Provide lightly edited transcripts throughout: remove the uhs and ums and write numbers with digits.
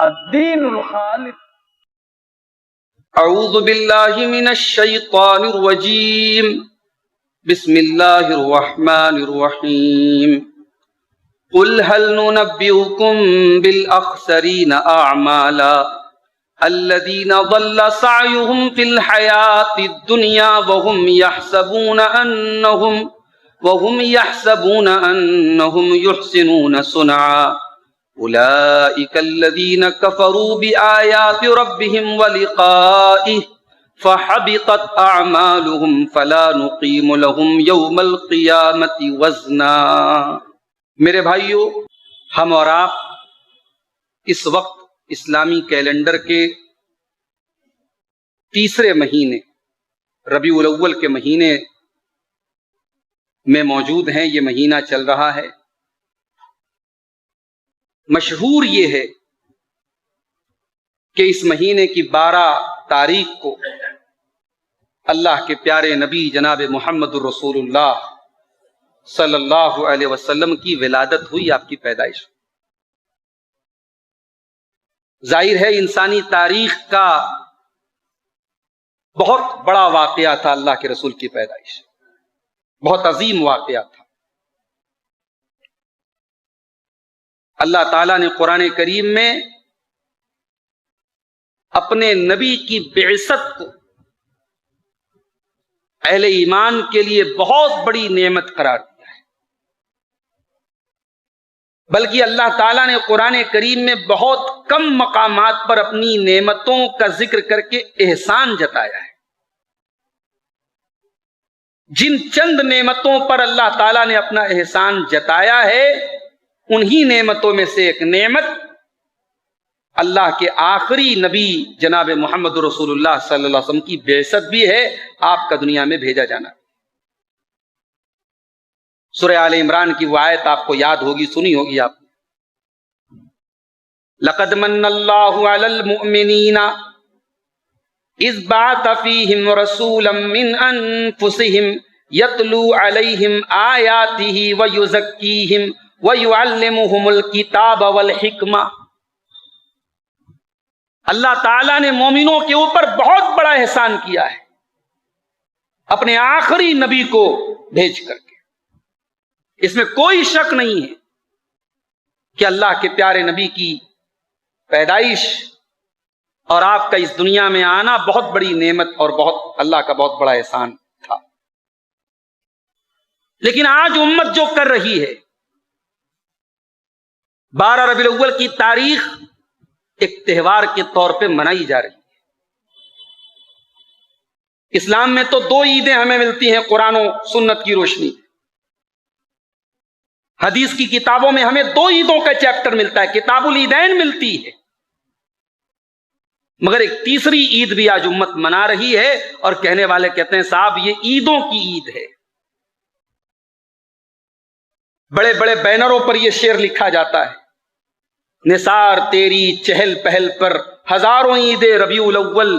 الدین الخالص۔ اعوذ باللہ من الشیطان الرجیم، بسم اللہ الرحمن الرحیم۔ قل هل ننبئكم بالأخسرين أعمالا الذين ضل سعيهم في الحياة الدنيا وهم يحسبون أنهم يحسنون صنعا أولئك الذين كفروا بآيات ربهم ولقائه فحبطت أعمالهم فلا نقيم لهم يوم القيامة وزنا۔ میرے بھائیو، ہم اور آپ اس وقت اسلامی کیلنڈر کے تیسرے مہینے ربیع الاول کے مہینے میں موجود ہیں۔ یہ مہینہ چل رہا ہے۔ مشہور یہ ہے کہ اس مہینے کی 12 تاریخ کو اللہ کے پیارے نبی جناب محمد الرسول اللہ صلی اللہ علیہ وسلم کی ولادت ہوئی، آپ کی پیدائش۔ ظاہر ہے انسانی تاریخ کا بہت بڑا واقعہ تھا اللہ کے رسول کی پیدائش، بہت عظیم واقعہ تھا۔ اللہ تعالیٰ نے قرآن کریم میں اپنے نبی کی بعثت کو اہل ایمان کے لیے بہت بڑی نعمت قرار دیا ہے، بلکہ اللہ تعالیٰ نے قرآن کریم میں بہت کم مقامات پر اپنی نعمتوں کا ذکر کر کے احسان جتایا ہے۔ جن چند نعمتوں پر اللہ تعالیٰ نے اپنا احسان جتایا ہے، انہی نعمتوں میں سے ایک نعمت اللہ کے آخری نبی جناب محمد رسول اللہ صلی اللہ علیہ وسلم کی بعثت بھی ہے، آپ کا دنیا میں بھیجا جانا۔ سورہ آل عمران کی وہ آیت آپ کو یاد ہوگی، سنی ہوگی آپ۔ لَقَدْ مَنَّ اللَّهُ عَلَى الْمُؤْمِنِينَ إِذْ بَعَثَ فِيهِمْ رَسُولًا مِّنْ أَنفُسِهِمْ يَتْلُو عَلَيْهِمْ آيَاتِهِ وَيُزَكِّيهِمْ وَيُعَلِّمُهُمُ الْكِتَابَ وَالْحِكْمَةَ۔ اللہ تعالیٰ نے مومنوں کے اوپر بہت بڑا احسان کیا ہے اپنے آخری نبی کو بھیج کر کے۔ اس میں کوئی شک نہیں ہے کہ اللہ کے پیارے نبی کی پیدائش اور آپ کا اس دنیا میں آنا بہت بڑی نعمت اور بہت اللہ کا بہت بڑا احسان تھا۔ لیکن آج امت جو کر رہی ہے، 12 ربیع الاول کی تاریخ ایک تہوار کے طور پہ منائی جا رہی ہے۔ اسلام میں تو 2 عیدیں ہمیں ملتی ہیں قرآن و سنت کی روشنی۔ حدیث کی کتابوں میں ہمیں 2 عیدوں کا چیپٹر ملتا ہے، کتاب العیدین ملتی ہے، مگر ایک تیسری عید بھی آج امت منا رہی ہے، اور کہنے والے کہتے ہیں صاحب یہ عیدوں کی عید ہے۔ بڑے بڑے بینروں پر یہ شعر لکھا جاتا ہے، نثار تیری چہل پہل پر ہزاروں عید ربیع الاول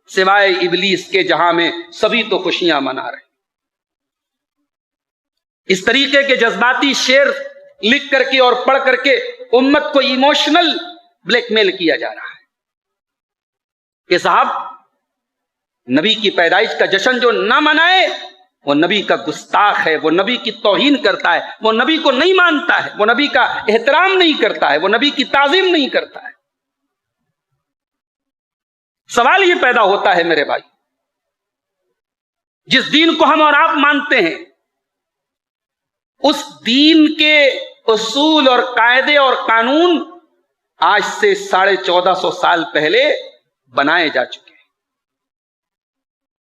سوائے ابلیس کے جہاں میں سبھی تو خوشیاں منا رہے۔ اس طریقے کے جذباتی شعر لکھ کر کے اور پڑھ کر کے امت کو ایموشنل بلیک میل کیا جا رہا ہے کہ صاحب نبی کی پیدائش کا جشن جو نہ منائے وہ نبی کا گستاخ ہے، وہ نبی کی توہین کرتا ہے، وہ نبی کو نہیں مانتا ہے، وہ نبی کا احترام نہیں کرتا ہے، وہ نبی کی تعظیم نہیں کرتا ہے۔ سوال یہ پیدا ہوتا ہے میرے بھائی، جس دین کو ہم اور آپ مانتے ہیں، اس دین کے اصول اور قاعدے اور قانون آج سے 1450 سال پہلے بنائے جا چکے ہیں۔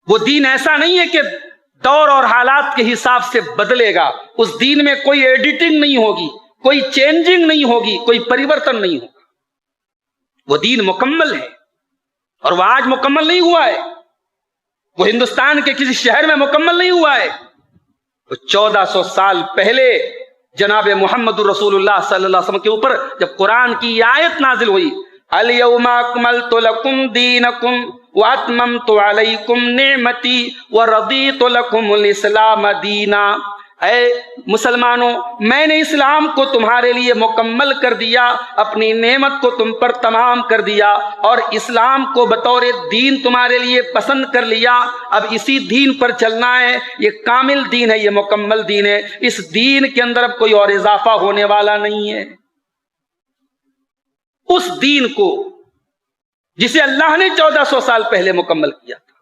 وہ دین ایسا نہیں ہے کہ دور اور حالات کے حساب سے بدلے گا، اس دین میں کوئی ایڈیٹنگ نہیں ہوگی، کوئی چینجنگ نہیں ہوگی، کوئی پریورتن نہیں ہوگا۔ وہ دین مکمل ہے، اور وہ آج مکمل نہیں ہوا ہے، وہ ہندوستان کے کسی شہر میں مکمل نہیں ہوا ہے، وہ 1400 سال پہلے جناب محمد الرسول اللہ صلی اللہ علیہ وسلم کے اوپر جب قرآن کی یہ آیت نازل ہوئی، اليوم اکملت لکم دینکم واتممت علیکم نعمتی ورضیت لکم الاسلام دینا، اے مسلمانوں، میں نے اسلام کو تمہارے لیے مکمل کر دیا، اپنی نعمت کو تم پر تمام کر دیا اور اسلام کو بطور دین تمہارے لیے پسند کر لیا۔ اب اسی دین پر چلنا ہے، یہ کامل دین ہے، یہ مکمل دین ہے، اس دین کے اندر اب کوئی اور اضافہ ہونے والا نہیں ہے۔ اس دین کو جسے اللہ نے 1400 سال پہلے مکمل کیا تھا،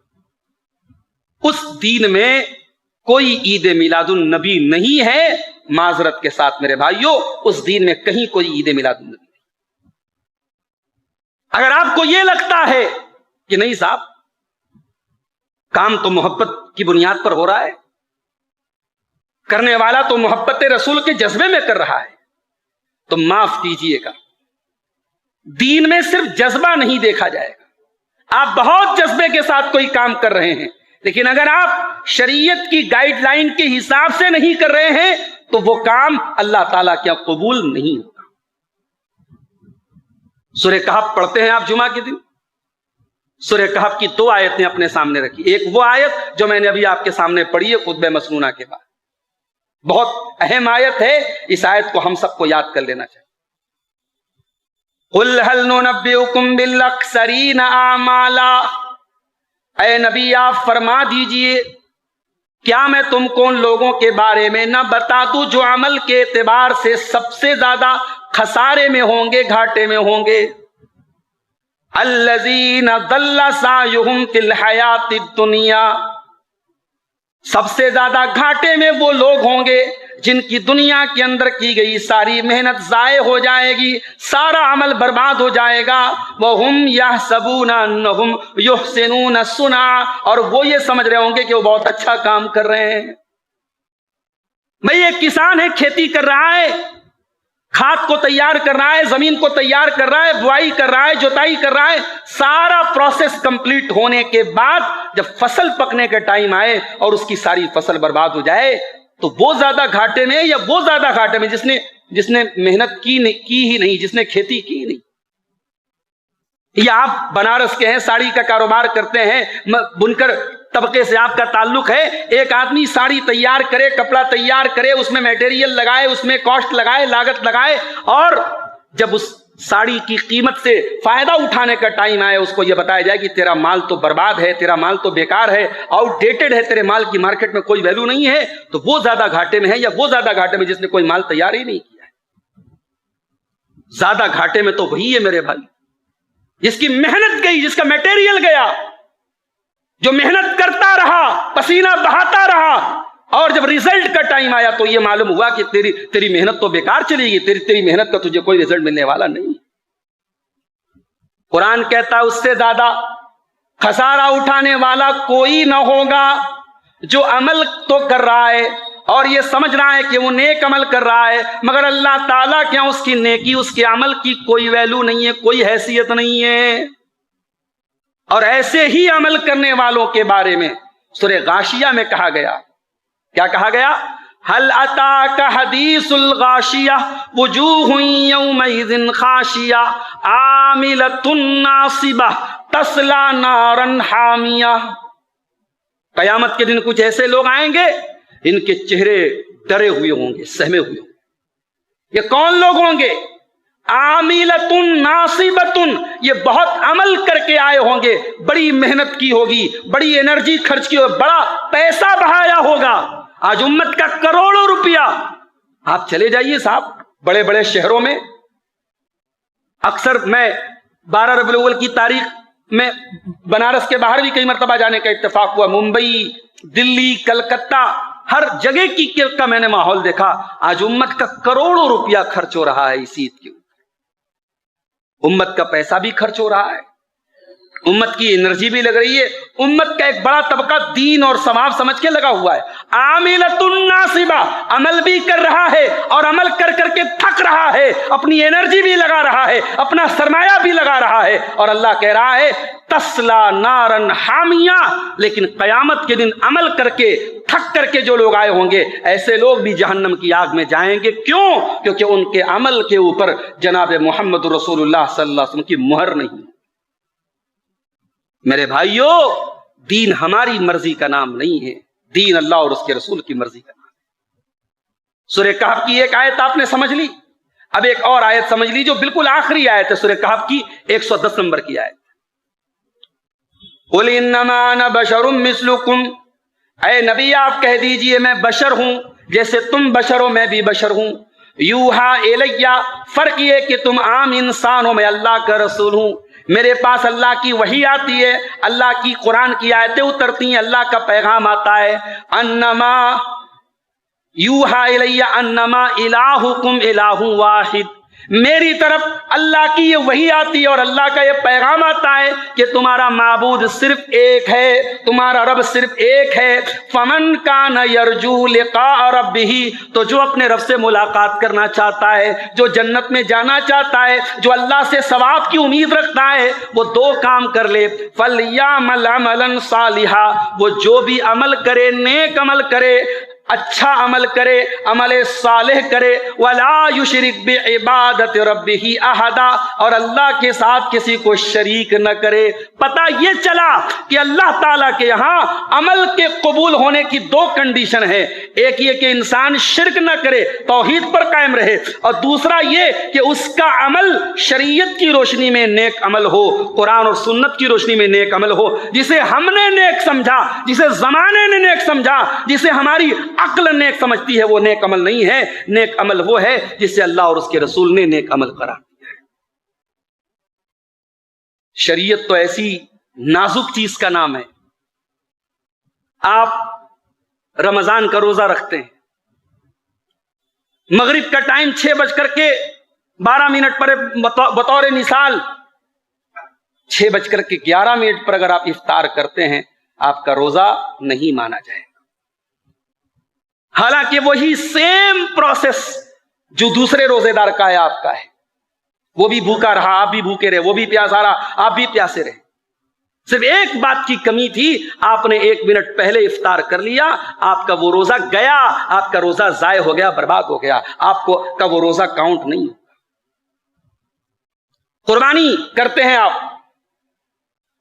اس دین میں کوئی عید میلاد النبی نہیں ہے۔ معذرت کے ساتھ میرے بھائیوں، اس دین میں کہیں کوئی عید میلاد النبی نہیں۔ اگر آپ کو یہ لگتا ہے کہ نہیں صاحب، کام تو محبت کی بنیاد پر ہو رہا ہے، کرنے والا تو محبت رسول کے جذبے میں کر رہا ہے، تو معاف کیجئے گا، دین میں صرف جذبہ نہیں دیکھا جائے گا۔ آپ بہت جذبے کے ساتھ کوئی کام کر رہے ہیں، لیکن اگر آپ شریعت کی گائیڈ لائن کے حساب سے نہیں کر رہے ہیں تو وہ کام اللہ تعالیٰ کیا قبول نہیں ہوگا۔ سورہ کہف پڑھتے ہیں آپ جمعہ کے دن، سورہ کہف کی 2 آیتیں اپنے سامنے رکھی۔ ایک وہ آیت جو میں نے ابھی آپ کے سامنے پڑھی ہے خطبہ مسنونہ کے بعد، بہت اہم آیت ہے، اس آیت کو ہم سب کو یاد کر لینا چاہیے۔ قُلْ هَلْ نُنَبِّئُكُمْ بِالْأَخْسَرِينَ أَعْمَالًا، اے نبی آپ فرما دیجئے، کیا میں تم کو ان لوگوں کے بارے میں نہ بتا دوں جو عمل کے اعتبار سے سب سے زیادہ خسارے میں ہوں گے، گھاٹے میں ہوں گے؟ الذین ضل سعیہم فی الحیات الدنیا، سب سے زیادہ گھاٹے میں وہ لوگ ہوں گے جن کی دنیا کے اندر کی گئی ساری محنت ضائع ہو جائے گی، سارا عمل برباد ہو جائے گا۔ وَهُمْ يَحْسَبُونَ أَنَّهُمْ يُحْسِنُونَ صُنْعًا، اور وہ یہ سمجھ رہے ہوں گے کہ وہ بہت اچھا کام کر رہے ہیں۔ بھئی ایک کسان ہے، کھیتی کر رہا ہے، کھاد کو تیار کر رہا ہے، زمین کو تیار کر رہا ہے، بوائی کر رہا ہے، جوتائی کر رہا ہے، سارا پروسیس کمپلیٹ ہونے کے بعد جب فصل پکنے کا ٹائم آئے اور اس کی ساری فصل برباد ہو جائے تو وہ زیادہ گھاٹے میں یا وہ زیادہ گھاٹے میں جس نے محنت کی ہی نہیں، جس نے کھیتی کی ہی نہیں؟ یا آپ بنارس کے ہیں، ساڑی کا کاروبار کرتے ہیں، بنکر طبقے سے آپ کا تعلق ہے، ایک آدمی ساڑی تیار کرے، کپڑا تیار کرے، اس میں میٹیریل لگائے، اس میں کاسٹ لگائے، لاگت لگائے، اور جب اس ساڑی کی قیمت سے فائدہ اٹھانے کا ٹائم آئے اس کو یہ بتایا جائے کہ تیرا مال تو برباد ہے، تیرا مال تو بیکار ہے، آؤٹ ڈیٹڈ ہے، تیرے مال کی مارکیٹ میں کوئی ویلیو نہیں ہے، تو وہ زیادہ گھاٹے میں ہے یا وہ زیادہ گھاٹے میں جس نے کوئی مال تیار ہی نہیں کیا ہے؟ زیادہ گھاٹے میں تو وہی ہے میرے بھائی جس کی محنت گئی، جس کا میٹیریل گیا، جو محنت کرتا رہا، پسینہ بہاتا رہا، اور جب ریزلٹ کا ٹائم آیا تو یہ معلوم ہوا کہ تیری محنت تو بیکار چلی گئی، تیری محنت کا تجھے کوئی ریزلٹ ملنے والا نہیں۔ قرآن کہتا ہے اس سے زیادہ خسارہ اٹھانے والا کوئی نہ ہوگا جو عمل تو کر رہا ہے اور یہ سمجھ رہا ہے کہ وہ نیک عمل کر رہا ہے، مگر اللہ تعالیٰ کیا اس کی نیکی، اس کے عمل کی کوئی ویلیو نہیں ہے، کوئی حیثیت نہیں ہے۔ اور ایسے ہی عمل کرنے والوں کے بارے میں سورہ غاشیہ میں کہا گیا، کیا کہا گیا؟ هل اتاك حدیث الغاشیہ وجوہ یومئذ خاشیہ عاملۃ ناصبہ تصلی نارا حامیہ۔ قیامت کے دن کچھ ایسے لوگ آئیں گے ان کے چہرے ڈرے ہوئے ہوں گے، سہمے ہوئے ہوں گے۔ یہ کون لوگ ہوں گے؟ عاملۃ ناصبۃ، یہ بہت عمل کر کے آئے ہوں گے، بڑی محنت کی ہوگی، بڑی انرجی خرچ کی ہوگی، بڑا پیسہ بہایا ہوگا۔ آج امت کا کروڑوں روپیہ، آپ چلے جائیے صاحب بڑے بڑے شہروں میں، اکثر میں 12 ربیع الاول کی تاریخ میں بنارس کے باہر بھی کئی مرتبہ جانے کا اتفاق ہوا، ممبئی، دلی، کلکتہ، ہر جگہ کا میں نے ماحول دیکھا۔ آج امت کا کروڑوں روپیہ خرچ ہو رہا ہے اس عید کے اوپر، امت کا پیسہ بھی خرچ ہو رہا ہے، امت کی انرجی بھی لگ رہی ہے، امت کا ایک بڑا طبقہ دین اور ثواب سمجھ کے لگا ہوا ہے۔ عاملۃ ناصبہ، عمل بھی کر رہا ہے اور عمل کر کر کے تھک رہا ہے، اپنی انرجی بھی لگا رہا ہے، اپنا سرمایہ بھی لگا رہا ہے، اور اللہ کہہ رہا ہے تسلا نارن حامیہ۔ لیکن قیامت کے دن عمل کر کے تھک کر کے جو لوگ آئے ہوں گے، ایسے لوگ بھی جہنم کی آگ میں جائیں گے۔ کیوں؟ کیونکہ ان کے عمل کے اوپر جناب محمد رسول اللہ صلی اللہ علیہ وسلم کی مہر نہیں۔ میرے بھائیوں، دین ہماری مرضی کا نام نہیں ہے، دین اللہ اور اس کے رسول کی مرضی کا نام ہے۔ سورہ کہف کی ایک آیت آپ نے سمجھ لی، اب ایک اور آیت سمجھ لی جو بالکل آخری آیت ہے سورہ کہف کی 110 نمبر کی آیت۔ قُلْ إِنَّمَا أَنَا بَشَرٌ مِثْلُكُمْ، اے نبی آپ کہہ دیجئے میں بشر ہوں جیسے تم بشر ہو، میں بھی بشر ہوں۔ یوحا الیہ، فرق یہ کہ تم عام انسان ہو، میں اللہ کا رسول ہوں، میرے پاس اللہ کی وحی آتی ہے، اللہ کی قرآن کی آیتیں اترتی ہیں، اللہ کا پیغام آتا ہے۔ انما یوحا الیہ انما الہکم الہ واحد، میری طرف اللہ کی یہ وحی آتی ہے اور اللہ کا یہ پیغام آتا ہے کہ تمہارا معبود صرف ایک ہے، تمہارا رب صرف ایک ہے۔ فمن کان یرجو لقاء ربہ، تو جو اپنے رب سے ملاقات کرنا چاہتا ہے، جو جنت میں جانا چاہتا ہے، جو اللہ سے ثواب کی امید رکھتا ہے، وہ دو کام کر لے۔ فلیعمل عملا صالحا، وہ جو بھی عمل کرے، نیک عمل کرے، اچھا عمل کرے، عمل صالح کرے، ولا یشرک بعبادت ربہ احدا، اور اللہ کے ساتھ کسی کو شریک نہ کرے۔ پتہ یہ چلا کہ اللہ تعالیٰ کے یہاں عمل کے قبول ہونے کی دو کنڈیشن ہے، ایک یہ کہ انسان شرک نہ کرے، توحید پر قائم رہے، اور دوسرا یہ کہ اس کا عمل شریعت کی روشنی میں نیک عمل ہو، قرآن اور سنت کی روشنی میں نیک عمل ہو، جسے ہم نے نیک سمجھا، جسے زمانے نے نیک سمجھا، جسے ہماری عقل نیک سمجھتی ہے، وہ نیک عمل نہیں ہے۔ نیک عمل وہ ہے جسے اللہ اور اس کے رسول نے نیک عمل قرار دیا ہے۔ شریعت تو ایسی نازک چیز کا نام ہے۔ آپ رمضان کا روزہ رکھتے ہیں، مغرب کا ٹائم 6:12 پر بطور مثال 6:11 پر اگر آپ افطار کرتے ہیں، آپ کا روزہ نہیں مانا جائے گا، حالانکہ وہی سیم پروسیس جو دوسرے روزے دار کا ہے آپ کا ہے، وہ بھی بھوکا رہا، آپ بھی بھوکے رہے، وہ بھی پیاسا رہا، آپ بھی پیاسے رہے، صرف ایک بات کی کمی تھی، آپ نے 1 منٹ پہلے افطار کر لیا، آپ کا وہ روزہ گیا، آپ کا روزہ ضائع ہو گیا، برباد ہو گیا، آپ کا وہ روزہ کاؤنٹ نہیں۔ قربانی کرتے ہیں آپ،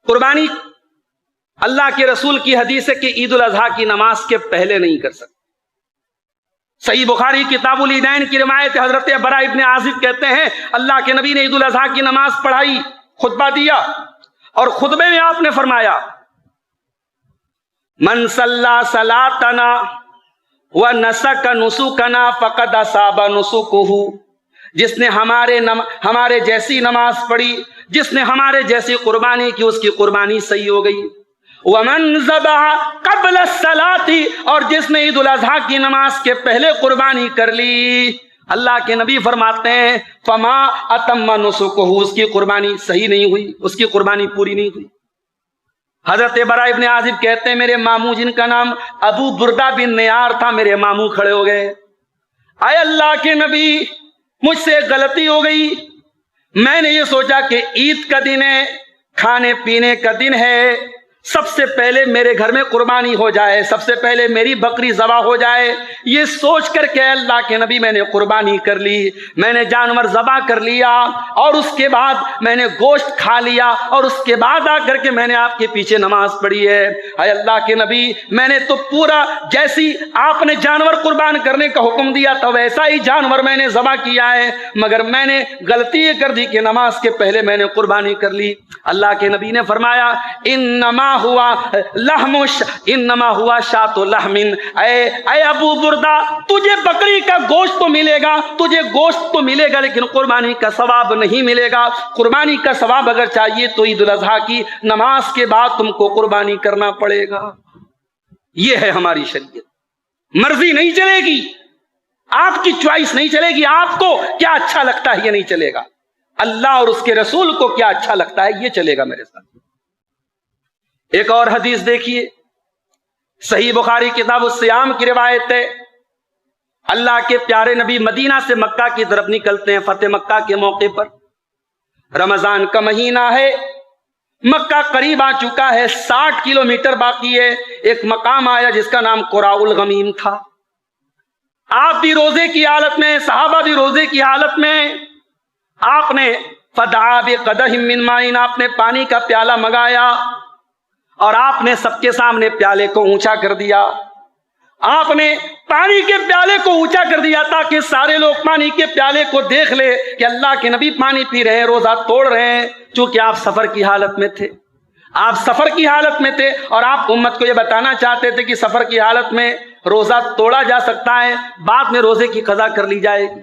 قربانی اللہ کے رسول کی حدیث ہے کہ عید الاضحیٰ کی نماز کے پہلے نہیں کر سکتے۔ صحیح بخاری کتاب العیدین کی روایت، حضرت براء ابن عازب کہتے ہیں اللہ کے نبی نے عید الاضحیٰ کی نماز پڑھائی، خطبہ دیا، اور خطبے میں آپ نے فرمایا من صلی صلاتنا ونسک نسکنا فقد اصاب نسکہ، جس نے ہمارے جیسی نماز پڑھی، جس نے ہمارے جیسی قربانی کی، اس کی قربانی صحیح ہو گئی۔ ومن ذبح قبل الصلاۃ، اور جس نے عید الاضحیٰ کی نماز کے پہلے قربانی کر لی، اللہ کے نبی فرماتے ہیں فما اتم نسکہ، اس کی قربانی صحیح نہیں ہوئی، اس کی قربانی پوری نہیں ہوئی۔ حضرت براء ابن عازب کہتے ہیں میرے ماموں جن کا نام ابو بردہ بن نیار تھا، میرے ماموں کھڑے ہو گئے، اے اللہ کے نبی مجھ سے غلطی ہو گئی، میں نے یہ سوچا کہ عید کا دن ہے، کھانے پینے کا دن ہے، سب سے پہلے میرے گھر میں قربانی ہو جائے، سب سے پہلے میری بکری ذبح ہو جائے، یہ سوچ کر کہ اللہ کے نبی میں نے قربانی کر لی، میں نے جانور ذبح کر لیا، اور اس کے بعد میں نے گوشت کھا لیا، اور اس کے بعد آ کر کے میں نے آپ کے پیچھے نماز پڑھی ہے۔ اے اللہ کے نبی میں نے تو پورا جیسی آپ نے جانور قربان کرنے کا حکم دیا تھا ویسا ہی جانور میں نے ذبح کیا ہے، مگر میں نے غلطی یہ کر دی کہ نماز کے پہلے میں نے قربانی کر لی۔ اللہ کے نبی نے فرمایا انما ہوا شاۃ لحم، اے ابو بردہ تجھے بکری کا گوشت تو ملے گا، تجھے گوشت تو ملے گا، لیکن قربانی کا ثواب نہیں ملے گا۔ قربانی کا ثواب اگر چاہیے تو عید الاضحیٰ کی نماز کے بعد تم کو قربانی کرنا پڑے گا۔ یہ ہے ہماری شریعت، مرضی نہیں چلے گی، آپ کی چوائس نہیں چلے گی، آپ کو کیا اچھا لگتا ہے یہ نہیں چلے گا، اللہ اور اس کے رسول کو کیا اچھا لگتا ہے یہ چلے گا میرے ساتھ۔ ایک اور حدیث دیکھیے، صحیح بخاری کتاب الصیام کی روایت ہے، اللہ کے پیارے نبی مدینہ سے مکہ کی طرف نکلتے ہیں فتح مکہ کے موقع پر، رمضان کا مہینہ ہے، مکہ قریب آ چکا ہے، 60 کلومیٹر باقی ہے، ایک مقام آیا جس کا نام قراء الغمیم تھا، آپ بھی روزے کی حالت میں، صحابہ بھی روزے کی حالت میں، آپ نے فدعا بقدح من ماء، آپ نے پانی کا پیالہ منگایا، اور آپ نے سب کے سامنے پیالے کو اونچا کر دیا، آپ نے پانی کے پیالے کو اونچا کر دیا تاکہ سارے لوگ پانی کے پیالے کو دیکھ لے کہ اللہ کے نبی پانی پی رہے ہیں، روزہ توڑ رہے ہیں، چونکہ آپ سفر کی حالت میں تھے، آپ سفر کی حالت میں تھے اور آپ امت کو یہ بتانا چاہتے تھے کہ سفر کی حالت میں روزہ توڑا جا سکتا ہے، بعد میں روزے کی قضا کر لی جائے گی۔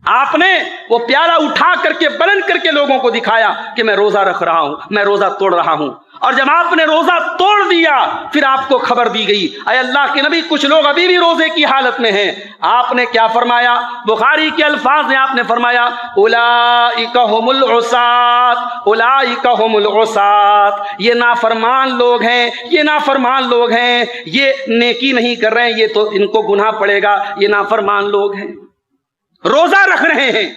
آپ نے وہ پیالہ اٹھا کر کے بلند کر کے لوگوں کو دکھایا کہ میں روزہ رکھ رہا ہوں، میں روزہ توڑ رہا ہوں، اور جب آپ نے روزہ توڑ دیا پھر آپ کو خبر دی گئی اے اللہ کے نبی کچھ لوگ ابھی بھی روزے کی حالت میں ہیں۔ آپ نے کیا فرمایا؟ بخاری کے الفاظ میں آپ نے فرمایا اولئک ھم العصاۃ، اولئک ھم العصاۃ، یہ نافرمان لوگ ہیں، یہ نافرمان لوگ ہیں، یہ نیکی نہیں کر رہے ہیں، یہ تو ان کو گناہ پڑے گا، یہ نافرمان لوگ ہیں، روزہ رکھ رہے ہیں،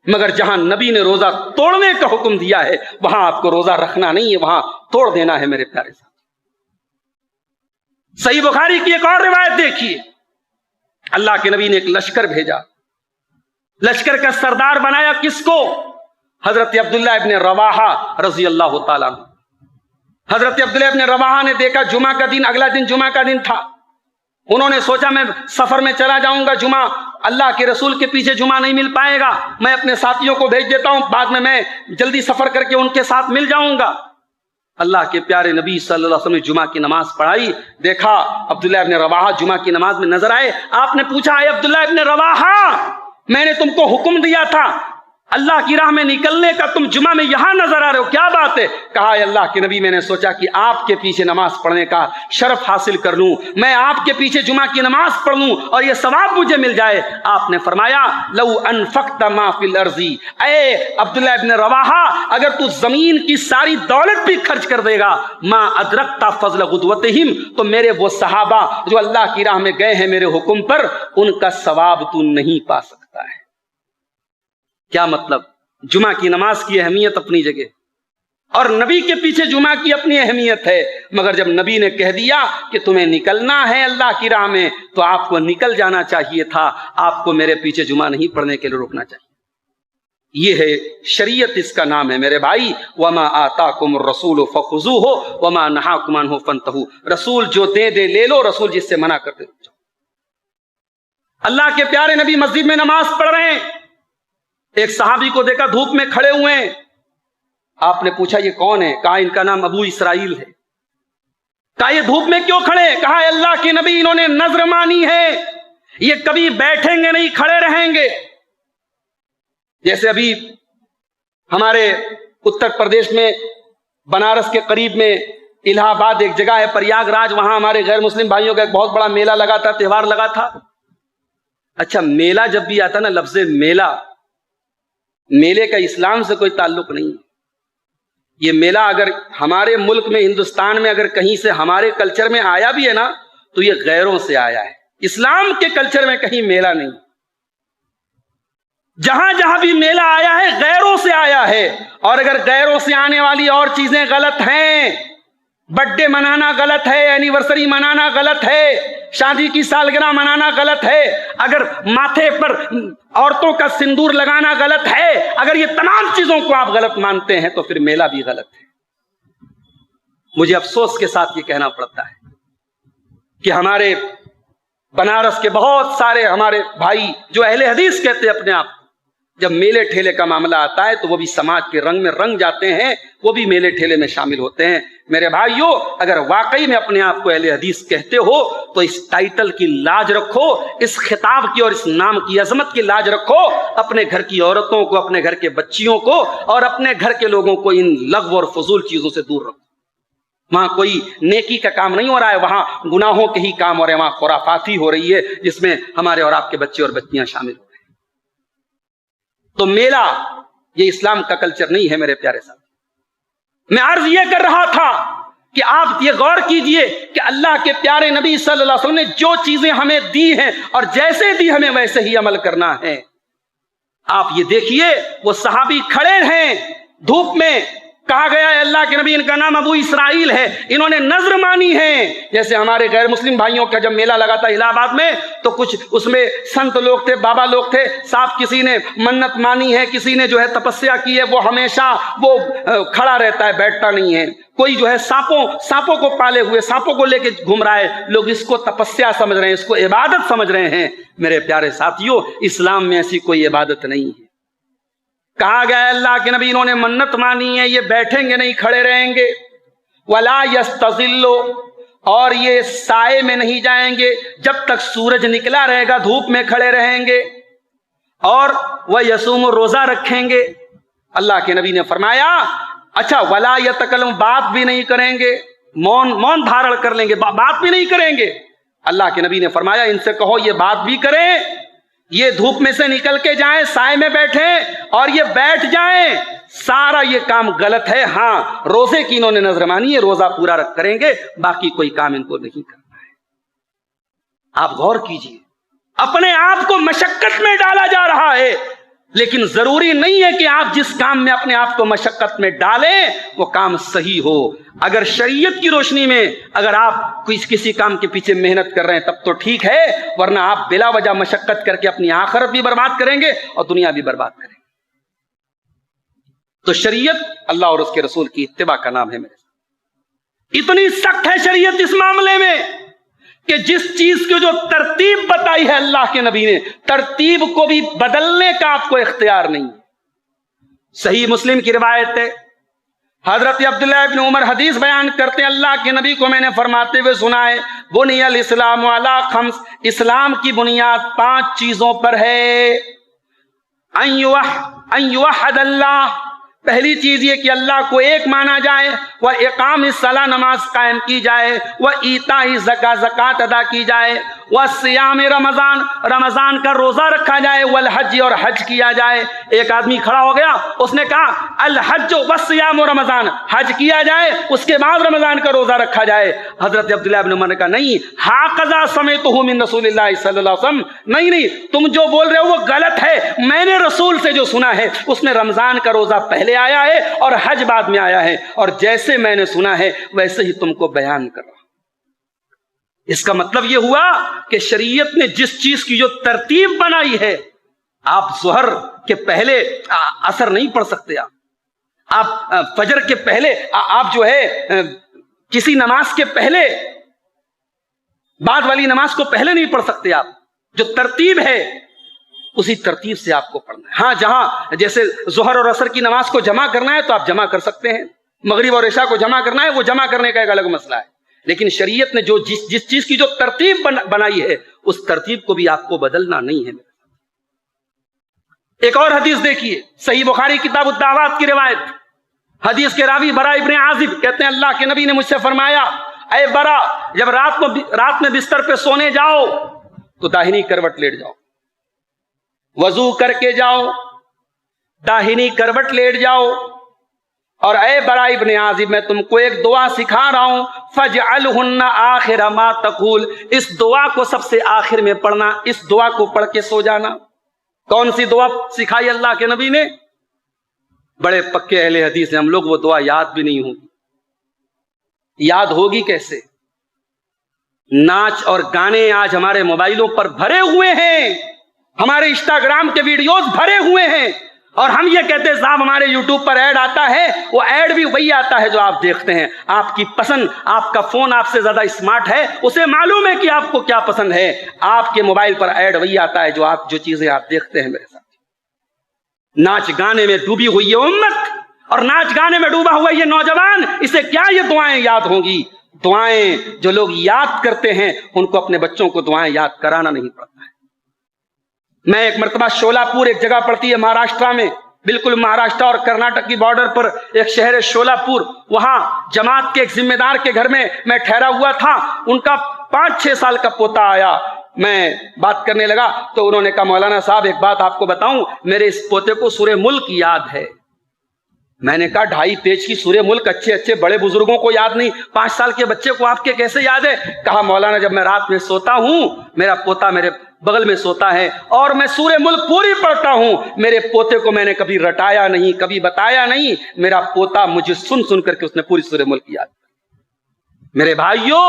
مگر جہاں نبی نے روزہ توڑنے کا حکم دیا ہے وہاں آپ کو روزہ رکھنا نہیں ہے، وہاں توڑ دینا ہے۔ میرے پیارے صاحب، صحیح بخاری کی ایک اور روایت دیکھیے، اللہ کے نبی نے ایک لشکر بھیجا، لشکر کا سردار بنایا کس کو؟ حضرت عبداللہ ابن رواحہ رضی اللہ تعالیٰ عنہ۔ حضرت عبداللہ ابن رواحہ نے دیکھا جمعہ کا دن، اگلا دن جمعہ کا دن تھا، انہوں نے سوچا میں سفر میں چلا جاؤں گا، جمعہ اللہ کے رسول کے پیچھے جمعہ نہیں مل پائے گا، میں اپنے ساتھیوں کو بھیج دیتا ہوں، بعد میں جلدی سفر کر کے ان کے ساتھ مل جاؤں گا۔ اللہ کے پیارے نبی صلی اللہ علیہ وسلم نے جمعہ کی نماز پڑھائی، دیکھا عبداللہ ابن رواحہ جمعہ کی نماز میں نظر آئے۔ آپ نے پوچھا اے عبداللہ ابن رواحہ، میں نے تم کو حکم دیا تھا اللہ کی راہ میں نکلنے کا، تم جمعہ میں یہاں نظر آ رہے ہو، کیا بات ہے؟ کہا اے اللہ کے نبی میں نے سوچا کہ آپ کے پیچھے نماز پڑھنے کا شرف حاصل کر لوں، میں آپ کے پیچھے جمعہ کی نماز پڑھ لوں اور یہ ثواب مجھے مل جائے۔ آپ نے فرمایا لو انفقت ما فی الارض، اے عبداللہ ابن رواحہ اگر تو زمین کی ساری دولت بھی خرچ کر دے گا، ما ادرکت فضل غدوتہم، تو میرے وہ صحابہ جو اللہ کی راہ میں گئے ہیں میرے حکم پر، ان کا ثواب تو نہیں پا سکتا ہے۔ کیا مطلب؟ جمعہ کی نماز کی اہمیت اپنی جگہ اور نبی کے پیچھے جمعہ کی اپنی اہمیت ہے، مگر جب نبی نے کہہ دیا کہ تمہیں نکلنا ہے اللہ کی راہ میں تو آپ کو نکل جانا چاہیے تھا، آپ کو میرے پیچھے جمعہ نہیں پڑھنے کے لیے روکنا چاہیے۔ یہ ہے شریعت، اس کا نام ہے میرے بھائی وما آتاکم الرسول فخذوہ وما نہاکم عنہ فانتہوا، رسول جو دے دے لے لو، رسول جس سے منع کر دے رک جاؤ۔ اللہ کے پیارے نبی مسجد میں نماز پڑھ رہے ہیں، ایک صحابی کو دیکھا دھوپ میں کھڑے ہوئے ہیں، آپ نے پوچھا یہ کون ہے؟ کہا ان کا نام ابو اسرائیل ہے۔ کہا یہ دھوپ میں کیوں کھڑے؟ کہا اللہ کے نبی انہوں نے نذر مانی ہے، یہ کبھی بیٹھیں گے نہیں، کھڑے رہیں گے۔ جیسے ابھی ہمارے اتر پردیش میں بنارس کے قریب میں الہ آباد ایک جگہ ہے پریاگ راج، وہاں ہمارے غیر مسلم بھائیوں کا ایک بہت بڑا میلہ لگا تھا، تہوار لگا تھا۔ اچھا میلہ جب بھی آتا نا، لفظ میلہ، میلے کا اسلام سے کوئی تعلق نہیں۔ یہ میلہ اگر ہمارے ملک میں ہندوستان میں اگر کہیں سے ہمارے کلچر میں آیا بھی ہے نا تو یہ غیروں سے آیا ہے، اسلام کے کلچر میں کہیں میلہ نہیں۔ جہاں جہاں بھی میلہ آیا ہے غیروں سے آیا ہے، اور اگر غیروں سے آنے والی اور چیزیں غلط ہیں، برتھ ڈے منانا غلط ہے، اینیورسری منانا غلط ہے، شادی کی سالگرہ منانا غلط ہے، اگر ماتھے پر عورتوں کا سندور لگانا غلط ہے، اگر یہ تمام چیزوں کو آپ غلط مانتے ہیں تو پھر میلہ بھی غلط ہے۔ مجھے افسوس کے ساتھ یہ کہنا پڑتا ہے کہ ہمارے بنارس کے بہت سارے ہمارے بھائی جو اہل حدیث کہتے ہیں اپنے آپ، جب میلے ٹھیلے کا معاملہ آتا ہے تو وہ بھی سماج کے رنگ میں رنگ جاتے ہیں، وہ بھی میلے ٹھیلے میں شامل ہوتے ہیں۔ میرے بھائیو، اگر واقعی میں اپنے آپ کو اہل حدیث کہتے ہو تو اس ٹائٹل کی لاج رکھو، اس خطاب کی اور اس نام کی عظمت کی لاج رکھو، اپنے گھر کی عورتوں کو، اپنے گھر کے بچیوں کو اور اپنے گھر کے لوگوں کو ان لغو اور فضول چیزوں سے دور رکھو۔ وہاں کوئی نیکی کا کام نہیں ہو رہا ہے، وہاں گناہوں کے ہی کام ہو رہے ہیں، وہاں خرافاتی ہو رہی ہے جس میں ہمارے اور آپ کے بچے اور بچیاں شامل ہو رہے ہیں۔ تو میلہ یہ اسلام کا کلچر نہیں ہے میرے پیارے صاحب۔ میں عرض یہ کر رہا تھا کہ آپ یہ غور کیجئے کہ اللہ کے پیارے نبی صلی اللہ علیہ وسلم نے جو چیزیں ہمیں دی ہیں اور جیسے دی ہمیں ویسے ہی عمل کرنا ہے۔ آپ یہ دیکھیے وہ صحابی کھڑے ہیں دھوپ میں، کہا گیا ہے اللہ کے نبی ان کا نام ابو اسرائیل ہے، انہوں نے نظر مانی ہے۔ جیسے ہمارے غیر مسلم بھائیوں کا جب میلہ لگا تھا الہ آباد میں تو کچھ اس میں سنت لوگ تھے، بابا لوگ تھے، صاحب کسی نے منت مانی ہے، کسی نے جو ہے تپسیا کی ہے، وہ ہمیشہ وہ کھڑا رہتا ہے، بیٹھتا نہیں ہے۔ کوئی جو ہے سانپوں کو پالے ہوئے، سانپوں کو لے کے گھوم رہا ہے، لوگ اس کو تپسیا سمجھ رہے ہیں، اس کو عبادت سمجھ رہے ہیں۔ میرے پیارے ساتھیوں، اسلام میں ایسی کوئی عبادت نہیں ہے۔ کہا گیا ہے اللہ کے نبی انہوں نے منت مانی ہے، یہ بیٹھیں گے نہیں، کھڑے رہیں گے۔ وَلَا يَسْتَظِلُّ، اور یہ سائے میں نہیں جائیں گے جب تک سورج نکلا رہے گا، دھوپ میں کھڑے رہیں گے۔ اور وَيَصُومُ، روزہ رکھیں گے۔ اللہ کے نبی نے فرمایا اچھا وَلَا يَتَكَلَّمُ، بات بھی نہیں کریں گے، مون دھارن کر لیں گے، بات بھی نہیں کریں گے۔ اللہ کے نبی نے فرمایا ان سے کہو یہ بات بھی کریں، یہ دھوپ میں سے نکل کے جائیں، سائے میں بیٹھیں، اور یہ بیٹھ جائیں، سارا یہ کام غلط ہے۔ ہاں روزے کی انہوں نے نظر مانی ہے، روزہ پورا کریں گے، باقی کوئی کام ان کو نہیں کرنا ہے۔ آپ غور کیجئے، اپنے آپ کو مشقت میں ڈالا جا رہا ہے، لیکن ضروری نہیں ہے کہ آپ جس کام میں اپنے آپ کو مشقت میں ڈالیں وہ کام صحیح ہو۔ اگر شریعت کی روشنی میں اگر آپ کسی کام کے پیچھے محنت کر رہے ہیں تب تو ٹھیک ہے، ورنہ آپ بلا وجہ مشقت کر کے اپنی آخرت بھی برباد کریں گے اور دنیا بھی برباد کریں گے۔ تو شریعت اللہ اور اس کے رسول کی اتباع کا نام ہے۔ میرے ساتھ اتنی سخت ہے شریعت اس معاملے میں کہ جس چیز کی جو ترتیب بتائی ہے اللہ کے نبی نے، ترتیب کو بھی بدلنے کا آپ کو اختیار نہیں۔ صحیح مسلم کی روایت ہے، حضرت عبداللہ ابن عمر حدیث بیان کرتے ہیں اللہ کے نبی کو میں نے فرماتے ہوئے سنا ہے بنی الاسلام علی خمس، اسلام کی بنیاد 5 چیزوں پر ہے۔ ان یوحد اللہ، پہلی چیز یہ کہ اللہ کو ایک مانا جائے، وہ اقام الصلاۃ، نماز قائم کی جائے، وہ ایتاء الزکاۃ، زکوٰۃ ادا کی جائے، وہ صیام رمضان، رمضان کا روزہ رکھا جائے، والحج، اور حج کیا جائے۔ ایک آدمی کھڑا ہو گیا، اس نے کہا الحج والصیام رمضان، حج کیا جائے اس کے بعد رمضان کا روزہ رکھا جائے۔ حضرت عبداللہ ابن عمر نے کہا نہیں، ھاکذا سمعتہ من رسول اللہ صلی اللہ علیہ وسلم، نہیں تم جو بول رہے ہو وہ غلط ہے، میں نے رسول سے جو سنا ہے اس میں رمضان کا روزہ پہلے آیا ہے اور حج بعد میں آیا ہے، اور جیسے میں نے سنا ہے ویسے ہی تم کو بیان کر رہا ہوں۔ اس کا مطلب یہ ہوا کہ شریعت نے جس چیز کی جو ترتیب بنائی ہے، آپ ظہر کے پہلے عصر نہیں پڑھ سکتے، آپ فجر کے پہلے، آپ جو ہے کسی نماز کے پہلے بعد والی نماز کو پہلے نہیں پڑھ سکتے۔ آپ جو ترتیب ہے اسی ترتیب سے آپ کو پڑھنا ہے۔ ہاں جہاں جیسے ظہر اور عصر کی نماز کو جمع کرنا ہے تو آپ جمع کر سکتے ہیں، مغرب اور عشاء کو جمع کرنا ہے وہ جمع کرنے کا ایک الگ مسئلہ ہے، لیکن شریعت نے جو جس چیز کی جو ترتیب بنائی ہے اس ترتیب کو بھی آپ کو بدلنا نہیں ہے۔ ایک اور حدیث دیکھیے، صحیح بخاری کتاب الدعوات کی روایت، حدیث کے راوی برا ابن عازب کہتے ہیں اللہ کے نبی نے مجھ سے فرمایا اے برا، جب رات میں بستر پہ سونے جاؤ تو داہنی کروٹ لیٹ جاؤ، وضو کر کے جاؤ، داہنی کروٹ لیٹ جاؤ، اور اے برا ابن عازب میں تم کو ایک دعا سکھا رہا ہوں، فَجْعَلْهُنَّ آخِرَ مَا تَقُولُ، اس دعا کو سب سے آخر میں پڑھنا، اس دعا کو پڑھ کے سو جانا۔ کون سی دعا سکھائی اللہ کے نبی نے؟ بڑے پکے اہل حدیث ہیں ہم لوگ، وہ دعا یاد بھی نہیں ہوگی۔ یاد ہوگی کیسے؟ ناچ اور گانے آج ہمارے موبائلوں پر بھرے ہوئے ہیں، ہمارے انسٹاگرام کے ویڈیوز بھرے ہوئے ہیں، اور ہم یہ کہتے ہیں صاحب ہمارے یوٹیوب پر ایڈ آتا ہے، وہ ایڈ بھی وہی آتا ہے جو آپ دیکھتے ہیں۔ آپ کی پسند، آپ کا فون آپ سے زیادہ اسمارٹ ہے، اسے معلوم ہے کہ آپ کو کیا پسند ہے، آپ کے موبائل پر ایڈ وہی آتا ہے جو چیزیں آپ دیکھتے ہیں۔ میرے ساتھ ناچ گانے میں ڈوبی ہوئی یہ امت اور ناچ گانے میں ڈوبا ہوا یہ نوجوان، اسے کیا یہ دعائیں یاد ہوں گی؟ دعائیں جو لوگ یاد کرتے ہیں ان کو اپنے بچوں کو دعائیں یاد کرانا نہیں پڑتا ہے۔ میں ایک مرتبہ شولہ پور، ایک جگہ پڑتی ہے مہاراشٹرا میں، بالکل مہاراشٹر اور کرناٹک کی بارڈر پر ایک شہر ہے شولہ پور، وہاں جماعت کے ایک ذمہ دار کے گھر میں ٹھہرا ہوا تھا، ان کا 5-6 سال کا پوتا آیا، میں بات کرنے لگا تو انہوں نے کہا مولانا صاحب ایک بات آپ کو بتاؤں، میرے اس پوتے کو سورہ ملک یاد ہے۔ میں نے کہا 2.5 پیج کی سورہ ملک اچھے اچھے بڑے بزرگوں کو یاد نہیں، 5 سال کے بچے کو آپ کے کیسے یاد ہے؟ کہا مولانا جب میں رات میں سوتا ہوں، میرا پوتا میرے بغل میں سوتا ہے اور میں سورہ ملک پوری پڑھتا ہوں، میرے پوتے کو میں نے کبھی رٹایا نہیں، کبھی بتایا نہیں، میرا پوتا مجھے سن سن کر کے اس نے پوری سورہ ملک یاد کی۔ میرے بھائیوں،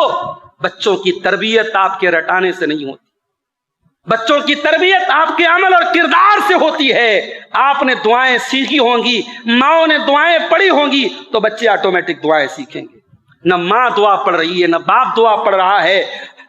بچوں کی تربیت آپ کے رٹانے سے نہیں ہوتی، بچوں کی تربیت آپ کے عمل اور کردار سے ہوتی ہے۔ آپ نے دعائیں سیکھی ہوں گی، ماں نے دعائیں پڑھی ہوں گی تو بچے آٹومیٹک دعائیں سیکھیں گے۔ نہ ماں دعا پڑھ رہی ہے، نہ باپ دعا پڑھ رہا ہے۔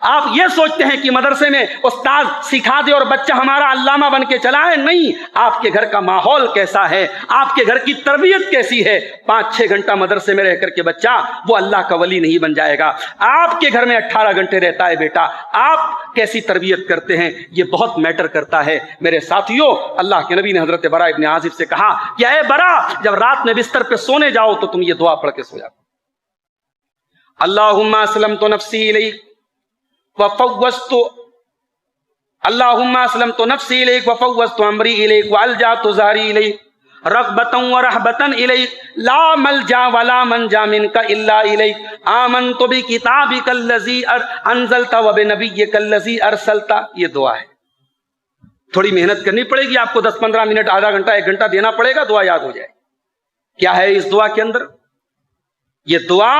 آپ یہ سوچتے ہیں کہ مدرسے میں استاد سکھا دے اور بچہ ہمارا علامہ بن کے چلا ہے، نہیں۔ آپ کے گھر کا ماحول کیسا ہے، آپ کے گھر کی تربیت کیسی ہے، 5-6 گھنٹہ مدرسے میں رہ کر کے بچہ وہ اللہ کا ولی نہیں بن جائے گا۔ آپ کے گھر میں 18 گھنٹے رہتا ہے بیٹا، آپ کیسی تربیت کرتے ہیں یہ بہت میٹر کرتا ہے۔ میرے ساتھیوں، اللہ کے نبی نے حضرت برا ابن عازب سے کہا کہ اے برا، جب رات میں بستر پہ سونے جاؤ تو تم یہ دعا پڑھ کے سو جاؤ، اللہم اسلمت نفسی الیک وفوضت اللہم اسلمت نفسی الیک وفوضت امری الیک والجأت ظہری الیک رغبتا ورہبتا الیک لا ملجا ولا منجا منک الا الیک آمنت بکتابک الذی انزلت وبنبیک الذی ارسلت۔ یہ دعا ہے، تھوڑی محنت کرنی پڑے گی آپ کو، 10-15 منٹ، آدھا گھنٹہ، 1 گھنٹہ دینا پڑے گا، دعا یاد ہو جائے۔ کیا ہے اس دعا کے اندر؟ یہ دعا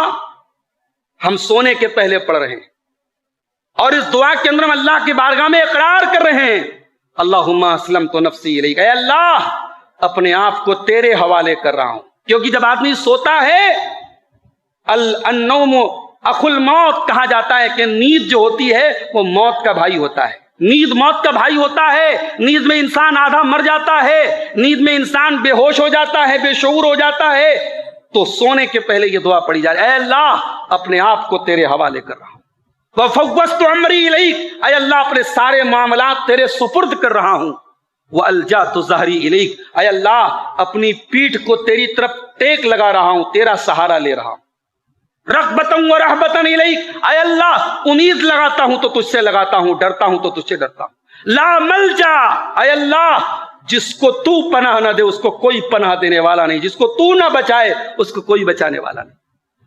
ہم سونے کے پہلے پڑھ رہے ہیں اور اس دعا کے اندر ہم اللہ کی بارگاہ میں اقرار کر رہے ہیں، اللہم اسلمت نفسی الیک، اے اللہ اپنے آپ کو تیرے حوالے کر رہا ہوں۔ کیونکہ جب آدمی سوتا ہے، النوم اخو الموت کہا جاتا ہے کہ نیند جو ہوتی ہے وہ موت کا بھائی ہوتا ہے، نیند موت کا بھائی ہوتا ہے۔ نیند میں انسان آدھا مر جاتا ہے، نیند میں انسان بے ہوش ہو جاتا ہے، بے شعور ہو جاتا ہے۔ تو سونے کے پہلے یہ دعا پڑھی جائے، اے اللہ اپنے آپ کو تیرے حوالے کر رہا ہوں، وفوضت امری الیک، اے اللہ اپنے سارے معاملات تیرے سپرد کر رہا ہوں، والجأت ظہری الیک، اے اللہ اپنی پیٹھ کو تیری طرف ٹیک لگا رہا ہوں، تیرا سہارا لے رہا ہوں، رغبتا ورہبتا الیک، اے اللہ امید لگاتا ہوں تو تجھ سے لگاتا ہوں، ڈرتا ہوں تو تجھ سے ڈرتا ہوں، لا ملجا، اے اللہ جس کو تو پناہ نہ دے اس کو کوئی پناہ دینے والا نہیں، جس کو تو نہ بچائے اس کو کوئی بچانے والا نہیں۔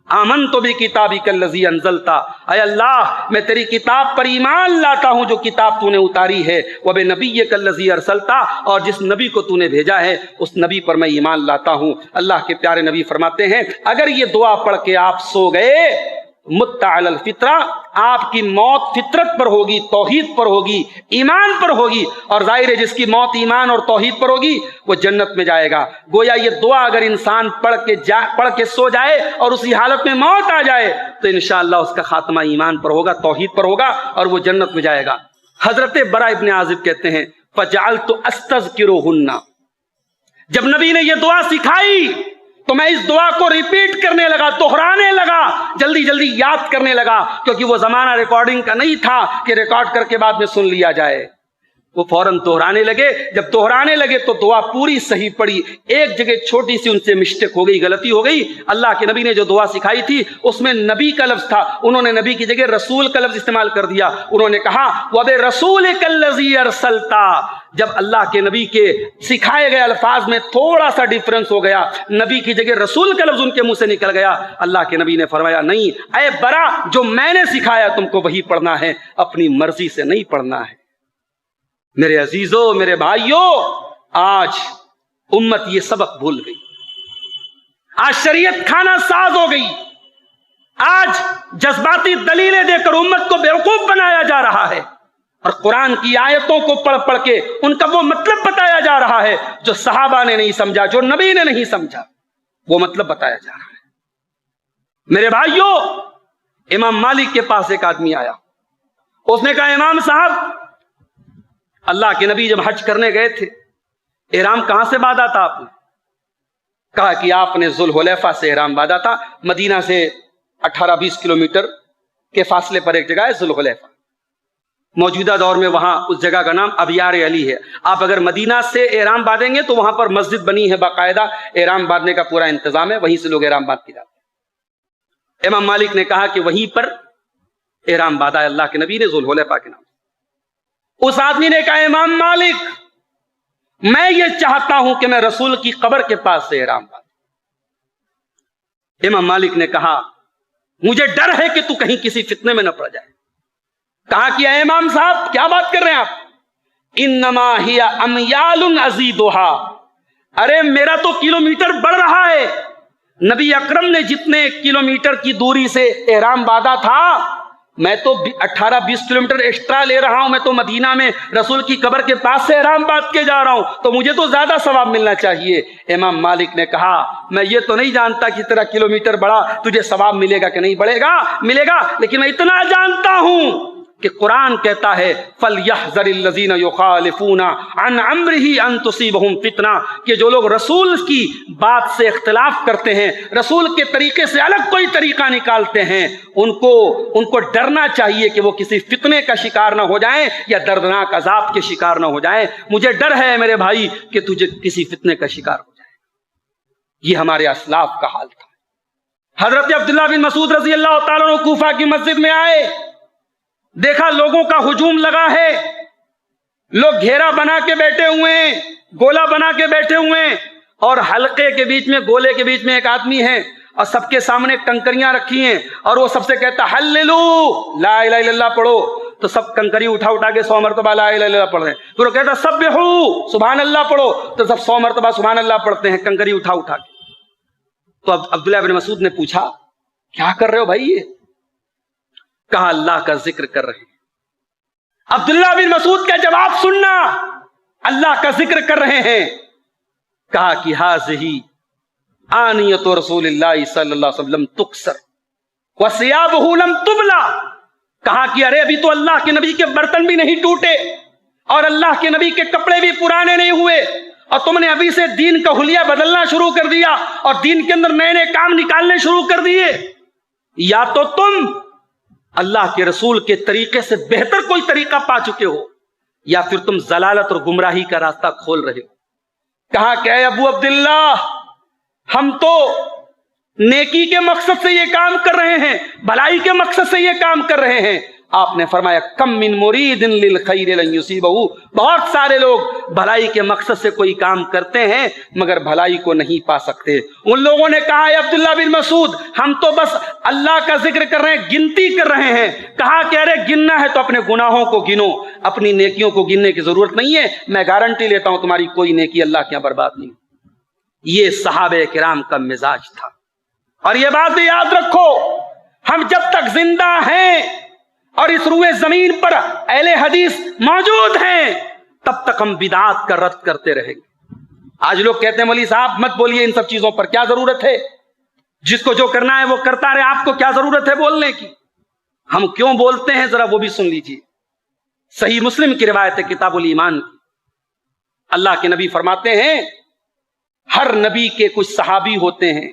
آمنت بکتابک الذی انزلت، اے اللہ میں تیری کتاب پر ایمان لاتا ہوں جو کتاب تو نے اتاری ہے، وبنبیک الذی ارسلت، اور جس نبی کو تو نے بھیجا ہے اس نبی پر میں ایمان لاتا ہوں۔ اللہ کے پیارے نبی فرماتے ہیں اگر یہ دعا پڑھ کے آپ سو گئے، مت علی الفطرہ، آپ کی موت فطرت پر ہوگی، توحید پر ہوگی، ایمان پر ہوگی، اور ظاہر ہے جس کی موت ایمان اور توحید پر ہوگی وہ جنت میں جائے گا۔ گویا یہ دعا اگر انسان پڑھ کے سو جائے اور اسی حالت میں موت آ جائے تو انشاءاللہ اس کا خاتمہ ایمان پر ہوگا، توحید پر ہوگا اور وہ جنت میں جائے گا۔ حضرت برا ابن عازب کہتے ہیں فجعلت استذکرہن، جب نبی نے یہ دعا سکھائی تو میں اس دعا کو ریپیٹ کرنے لگا، دہرانے لگا، جلدی جلدی یاد کرنے لگا، کیونکہ وہ زمانہ ریکارڈنگ کا نہیں تھا کہ ریکارڈ کر کے بعد میں سن لیا جائے۔ وہ فوراً دہرانے لگے، جب دہرانے لگے تو دعا پوری صحیح پڑی، ایک جگہ چھوٹی سی ان سے مسٹیک ہو گئی، غلطی ہو گئی۔ اللہ کے نبی نے جو دعا سکھائی تھی اس میں نبی کا لفظ تھا، انہوں نے نبی کی جگہ رسول کا لفظ استعمال کر دیا، انہوں نے کہا وَبِرَسُولِكَ الَّذِي أَرْسَلْتَ۔ جب اللہ کے نبی کے سکھائے گئے الفاظ میں تھوڑا سا ڈیفرنس ہو گیا، نبی کی جگہ رسول کا لفظ ان کے منہ سے نکل گیا، اللہ کے نبی نے فرمایا نہیں اے برا، جو میں نے سکھایا تم کو وہی پڑھنا ہے، اپنی مرضی سے نہیں پڑھنا ہے۔ میرے عزیزوں، میرے بھائیوں، آج امت یہ سبق بھول گئی، آج شریعت کھانا ساز ہو گئی، آج جذباتی دلیلیں دے کر امت کو بیوقوف بنایا جا رہا ہے، اور قرآن کی آیتوں کو پڑھ پڑھ کے ان کا وہ مطلب بتایا جا رہا ہے جو صحابہ نے نہیں سمجھا، جو نبی نے نہیں سمجھا، وہ مطلب بتایا جا رہا ہے۔ میرے بھائیوں، امام مالک کے پاس ایک آدمی آیا، اس نے کہا امام صاحب، اللہ کے نبی جب حج کرنے گئے تھے احرام کہاں سے باندھا تھا آپ نے؟ کہا کہ آپ نے ذوالحلیفہ سے احرام باندھا تھا، مدینہ سے 18-20 کلومیٹر کے فاصلے پر ایک جگہ ہے ذوالحلیفہ، موجودہ دور میں وہاں اس جگہ کا نام ابیار علی ہے۔ آپ اگر مدینہ سے احرام باندھیں گے تو وہاں پر مسجد بنی ہے، باقاعدہ احرام باندھنے کا پورا انتظام ہے، وہیں سے لوگ احرام باندھ کے جاتے ہیں۔ امام مالک نے کہا کہ وہیں پر احرام باندھا ہے اللہ کے نبی نے ذوالحلیفہ کے نام۔ اس آدمی نے کہا امام مالک، میں یہ چاہتا ہوں کہ میں رسول کی قبر کے پاس سے احرام باندھوں۔ امام مالک نے کہا مجھے ڈر ہے کہ تو کہیں کسی فتنے میں نہ پڑ جائے. کہا کہ اے امام صاحب کیا بات کر رہے ہیں آپ؟ انما ہی امیال ازیدھا، ارے میرا تو کلومیٹر بڑھ رہا ہے. نبی اکرم نے جتنے کلومیٹر کی دوری سے احرام باندھا تھا میں تو 18-20 کلومیٹر ایکسٹرا لے رہا ہوں. میں تو مدینہ میں رسول کی قبر کے پاس سے احرام باندھ کے جا رہا ہوں، تو مجھے تو زیادہ ثواب ملنا چاہیے. امام مالک نے کہا میں یہ تو نہیں جانتا کہ تیرا کلومیٹر بڑھا تجھے ثواب ملے گا کہ نہیں ملے گا، لیکن میں اتنا جانتا ہوں کہ قرآن کہتا ہے فَلْيَحْذَرِ الَّذِينَ يُخَالِفُونَ عَنْ أَمْرِهِ أَن تُصِيبَهُمْ فِتْنَةٌ، کہ جو لوگ رسول کی بات سے اختلاف کرتے ہیں، رسول کے طریقے سے الگ کوئی طریقہ نکالتے ہیں، ان کو ڈرنا چاہیے کہ وہ کسی فتنے کا شکار نہ ہو جائیں یا دردناک عذاب کے شکار نہ ہو جائیں. مجھے ڈر ہے میرے بھائی کہ تجھے کسی فتنے کا شکار ہو جائے. یہ ہمارے اسلاف کا حال تھا. حضرت عبداللہ بن مسعود رضی اللہ تعالیٰ عنہ کوفہ کی مسجد میں آئے، دیکھا لوگوں کا ہجوم لگا ہے، لوگ گھیرا بنا کے بیٹھے ہوئے ہیں، گولا بنا کے بیٹھے ہوئے ہیں، اور حلقے کے بیچ میں گولے کے بیچ میں ایک آدمی ہے اور سب کے سامنے کنکریاں رکھی ہیں اور وہ سب سے کہتا حللو لا الہ الا اللہ پڑھو. تو سب کنکری اٹھا کے 100 مرتبہ لا الہ الا اللہ پڑھ رہے ہیں. پھر وہ کہتا سبحو سبحان اللہ پڑھو، تو سب 100 مرتبہ سبحان اللہ پڑھتے ہیں کنکری اٹھا کے. تو اب عبداللہ بن مسعود نے پوچھا کیا کر رہے ہو بھائی؟ یہ کہا اللہ کا ذکر کر رہے ہیں. عبداللہ بن مسعود کا جواب سننا، اللہ کا ذکر کر رہے ہیں. کہا کہ ہذہ آنیۃ رسول اللہ صلی اللہ علیہ وسلم تکسر وثیابہ لم تبلا. کہا کہ ارے ابھی تو اللہ کے نبی کے برتن بھی نہیں ٹوٹے اور اللہ کے نبی کے کپڑے بھی پرانے نہیں ہوئے، اور تم نے ابھی سے دین کا حلیہ بدلنا شروع کر دیا اور دین کے اندر نئے نئے کام نکالنے شروع کر دیے. یا تو تم اللہ کے رسول کے طریقے سے بہتر کوئی طریقہ پا چکے ہو یا پھر تم ضلالت اور گمراہی کا راستہ کھول رہے ہو. کہا کہ اے ابو عبداللہ ہم تو نیکی کے مقصد سے یہ کام کر رہے ہیں، بھلائی کے مقصد سے یہ کام کر رہے ہیں. آپ نے فرمایا کم من مرید للخیر لن یصیبہ، بہت سارے لوگ بھلائی کے مقصد سے کوئی کام کرتے ہیں مگر بھلائی کو نہیں پا سکتے. ان لوگوں نے کہا اے عبداللہ بن مسعود ہم تو بس اللہ کا ذکر کر رہے ہیں، گنتی کر رہے ہیں. کہا کہ ارے گننا ہے تو اپنے گناہوں کو گنو، اپنی نیکیوں کو گننے کی ضرورت نہیں ہے. میں گارنٹی لیتا ہوں تمہاری کوئی نیکی اللہ کے یہاں برباد نہیں. یہ صحابہ کرام کا مزاج تھا. اور یہ بات یاد رکھو، ہم جب تک زندہ ہیں اور اس روئے زمین پر اہل حدیث موجود ہیں تب تک ہم بدعات کا رد کرتے رہیں گے. آج لوگ کہتے ہیں مولوی صاحب مت بولیے ان سب چیزوں پر، کیا ضرورت ہے؟ جس کو جو کرنا ہے وہ کرتا رہے، آپ کو کیا ضرورت ہے بولنے کی؟ ہم کیوں بولتے ہیں ذرا وہ بھی سن لیجیے. صحیح مسلم کی روایت ہے کتاب الایمان کی. اللہ کے نبی فرماتے ہیں ہر نبی کے کچھ صحابی ہوتے ہیں،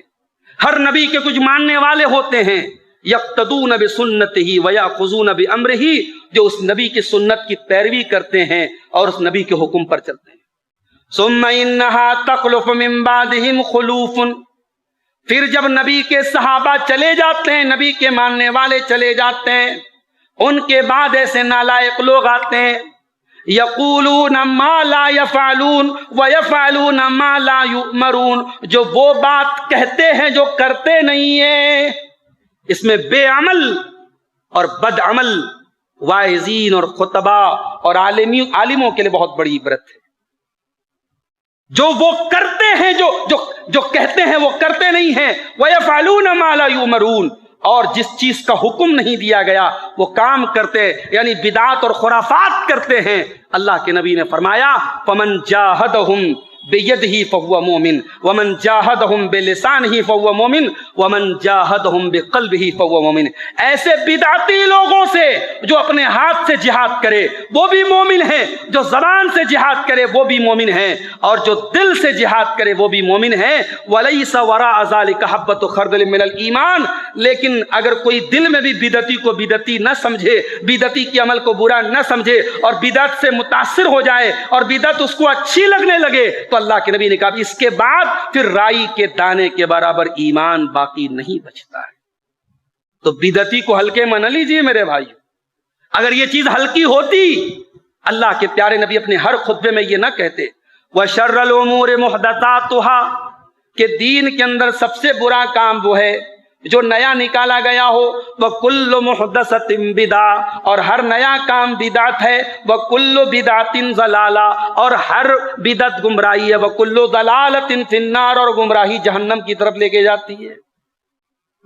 ہر نبی کے کچھ ماننے والے ہوتے ہیں، یقتدون بسنتہ ویاخذون بامرہ، جو اس نبی کی سنت کی پیروی کرتے ہیں اور اس نبی کے حکم پر چلتے ہیں. ثم انها تخلف من بعدهم خلوف، پھر جب نبی کے صحابہ چلے جاتے ہیں، نبی کے ماننے والے چلے جاتے ہیں، ان کے بعد ایسے نالائق لوگ آتے ہیں یقولون ما لا يفعلون ويفعلون ما لا يؤمرون، جو وہ بات کہتے ہیں جو کرتے نہیں ہیں. اس میں بے عمل اور بد عمل واعظین اور خطبہ اور عالموں کے لیے بہت بڑی عبرت ہے. جو وہ کرتے ہیں جو کہتے ہیں وہ کرتے نہیں ہیں. وَيَفْعَلُونَ مَا لَا يُؤْمَرُونَ، اور جس چیز کا حکم نہیں دیا گیا وہ کام کرتے، یعنی بدعات اور خرافات کرتے ہیں. اللہ کے نبی نے فرمایا فَمَنْ جَاهَدَهُمْ بِيَدِهِ فَهُوَ مُؤْمِنٌ وَمَنْ جَاهَدَهُمْ بِلِسَانِهِ فَهُوَ مُؤْمِنٌ وَمَنْ جَاهَدَهُمْ بِقَلْبِهِ فَهُوَ مُؤْمِنٌ. ایسے بدعتی لوگوں سے جو اپنے ہاتھ سے جہاد کرے وہ بھی مومن ہیں، جو زبان سے جہاد کرے وہ بھی مومن ہیں، اور جو دل سے جہاد کرے وہ بھی مومن ہیں. وَلَيْسَ وَرَاءَ ذَلِكَ حَبَّةُ خَرْدَلٍ مِّنَ الْإِيمَانِ، لیکن اگر کوئی دل میں بھی بدعتی کو بدعتی نہ سمجھے، بدعتی کے عمل کو برا نہ سمجھے اور بدعت سے متاثر ہو جائے اور بدعت اس کو اچھی لگنے لگے، تو اللہ کے نبی نے کہا اس کے بعد پھر رائی کے دانے کے برابر ایمان باقی نہیں بچتا ہے. تو بدعتی کو ہلکے میں نہ لیجیے میرے بھائی. اگر یہ چیز ہلکی ہوتی اللہ کے پیارے نبی اپنے ہر خطبے میں یہ نہ کہتے وَشَرَّ الْأُمُورِ مُحْدَثَاتُهَا، کہ دین کے اندر سب سے برا کام وہ ہے جو نیا نکالا گیا ہو، وَكُلُّ مُحْدَثَةٍ بِدْعَةٌ، اور ہر نیا کام بدعت ہے، وَكُلُّ بِدْعَةٍ ضَلَالَةٌ، اور ہر بدعت گمراہی ہے، وَكُلُّ ضَلَالَةٍ فِي النَّارِ، اور گمراہی جہنم کی طرف لے کے جاتی ہے۔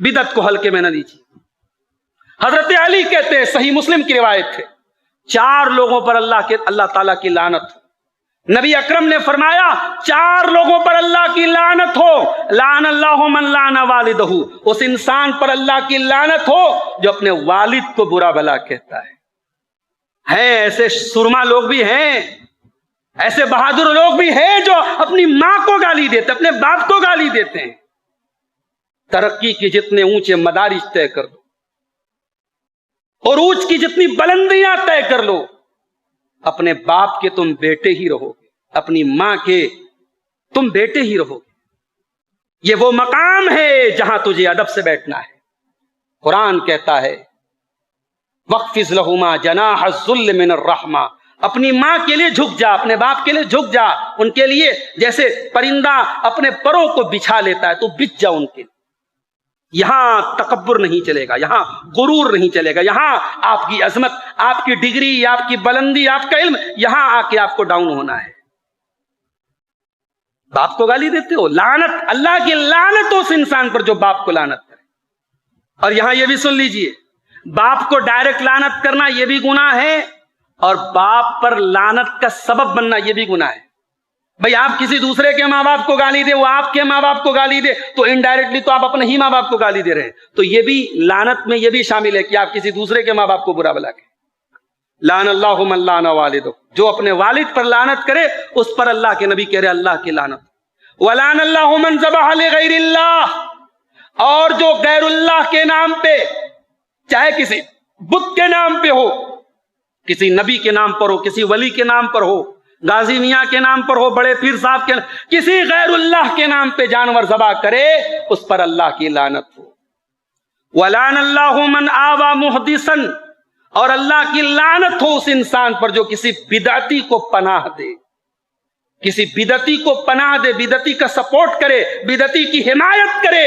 بدعت کو ہلکے میں نہ لیجیے۔ حضرت علی کہتے ہیں، صحیح مسلم کی روایت ہے، 4 لوگوں پر اللہ تعالیٰ کی لعنت ہو۔ نبی اکرم نے فرمایا 4 لوگوں پر اللہ کی لعنت ہو، لعن اللہ من لعن والدہ، اس انسان پر اللہ کی لعنت ہو جو اپنے والد کو برا بھلا کہتا ہے۔ ایسے سرما لوگ بھی ہیں، ایسے بہادر لوگ بھی ہیں جو اپنی ماں کو گالی دیتے، اپنے باپ کو گالی دیتے ہیں۔ ترقی کی جتنے اونچے مدارج طے کر دو اور اونچ کی جتنی بلندیاں طے کر لو، اپنے باپ کے تم بیٹے ہی رہو گے، اپنی ماں کے تم بیٹے ہی رہو گے۔ یہ وہ مقام ہے جہاں تجھے ادب سے بیٹھنا ہے۔ قرآن کہتا ہے وَاخْفِضْ لَهُمَا جَنَاحَ الذُّلِّ مِنَ الرَّحْمَةِ، اپنی ماں کے لیے جھک جا، اپنے باپ کے لیے جھک جا، ان کے لیے جیسے پرندہ اپنے پروں کو بچھا لیتا ہے تو بچ جا ان کے لیے۔ یہاں تکبر نہیں چلے گا، یہاں غرور نہیں چلے گا، یہاں آپ کی عظمت، آپ کی ڈگری، آپ کی بلندی، آپ کا علم، یہاں آ کے آپ کو ڈاؤن ہونا ہے۔ باپ کو گالی دیتے ہو، لعنت، اللہ کی لعنت ہو اس انسان پر جو باپ کو لعنت کرے۔ اور یہاں یہ بھی سن لیجئے، باپ کو ڈائریکٹ لعنت کرنا یہ بھی گناہ ہے، اور باپ پر لعنت کا سبب بننا یہ بھی گناہ ہے۔ بھئی آپ کسی دوسرے کے ماں باپ کو گالی دے، وہ آپ کے ماں باپ کو گالی دے، تو انڈائریکٹلی تو آپ اپنے ہی ماں باپ کو گالی دے رہے ہیں۔ تو یہ بھی لعنت میں یہ بھی شامل ہے کہ آپ کسی دوسرے کے ماں باپ کو برا بھلا کہیں۔ لعن اللہ من لعن والدہ، جو اپنے والد پر لعنت کرے اس پر اللہ کے نبی کہہ رہے اللہ کی لعنت۔ ولعن اللہ من ذبح لغیر اللہ، اور جو غیر اللہ کے نام پہ، چاہے کسی بت کے نام پہ ہو، کسی نبی کے نام پر ہو، کسی ولی کے نام پر ہو، غازی میاں کے نام پر ہو، بڑے پیر صاحب کے کسی غیر اللہ کے نام پہ جانور ذبح کرے، اس پر اللہ کی لعنت ہو۔ وَلَعَنَ اللَّهُ مَنْ آوَى مُحْدِثًا، اور اللہ کی لعنت ہو اس انسان پر جو کسی بدعتی کو پناہ دے، کسی بدعتی کو پناہ دے، بدعتی کا سپورٹ کرے، بدعتی کی حمایت کرے،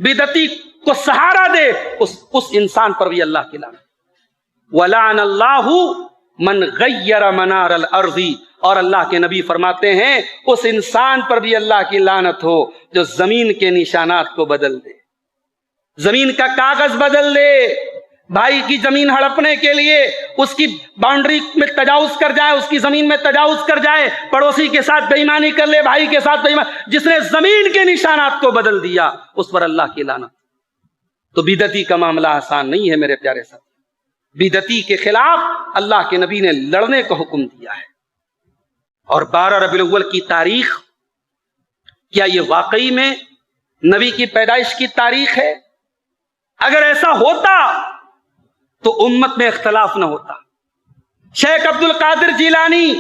بدعتی کو سہارا دے، اس انسان پر بھی اللہ کی لعنت۔ وَلَعَنَ اللَّهُ مَنْ غَيَّرَ مَنَارَ الْأَرْضِ، اور اللہ کے نبی فرماتے ہیں اس انسان پر بھی اللہ کی لعنت ہو جو زمین کے نشانات کو بدل دے، زمین کا کاغذ بدل دے، بھائی کی زمین ہڑپنے کے لیے اس کی باؤنڈری میں تجاوز کر جائے، اس کی زمین میں تجاوز کر جائے، پڑوسی کے ساتھ بے ایمانی کر لے، بھائی کے ساتھ بے ایمانی، جس نے زمین کے نشانات کو بدل دیا اس پر اللہ کی لعنت۔ تو بدعتی کا معاملہ آسان نہیں ہے میرے پیارے ساتھ، بدعتی کے خلاف اللہ کے نبی نے لڑنے کا حکم دیا ہے۔ اور 12 ربیع الاول کی تاریخ، کیا یہ واقعی میں نبی کی پیدائش کی تاریخ ہے؟ اگر ایسا ہوتا تو امت میں اختلاف نہ ہوتا۔ شیخ عبد القادر جیلانی،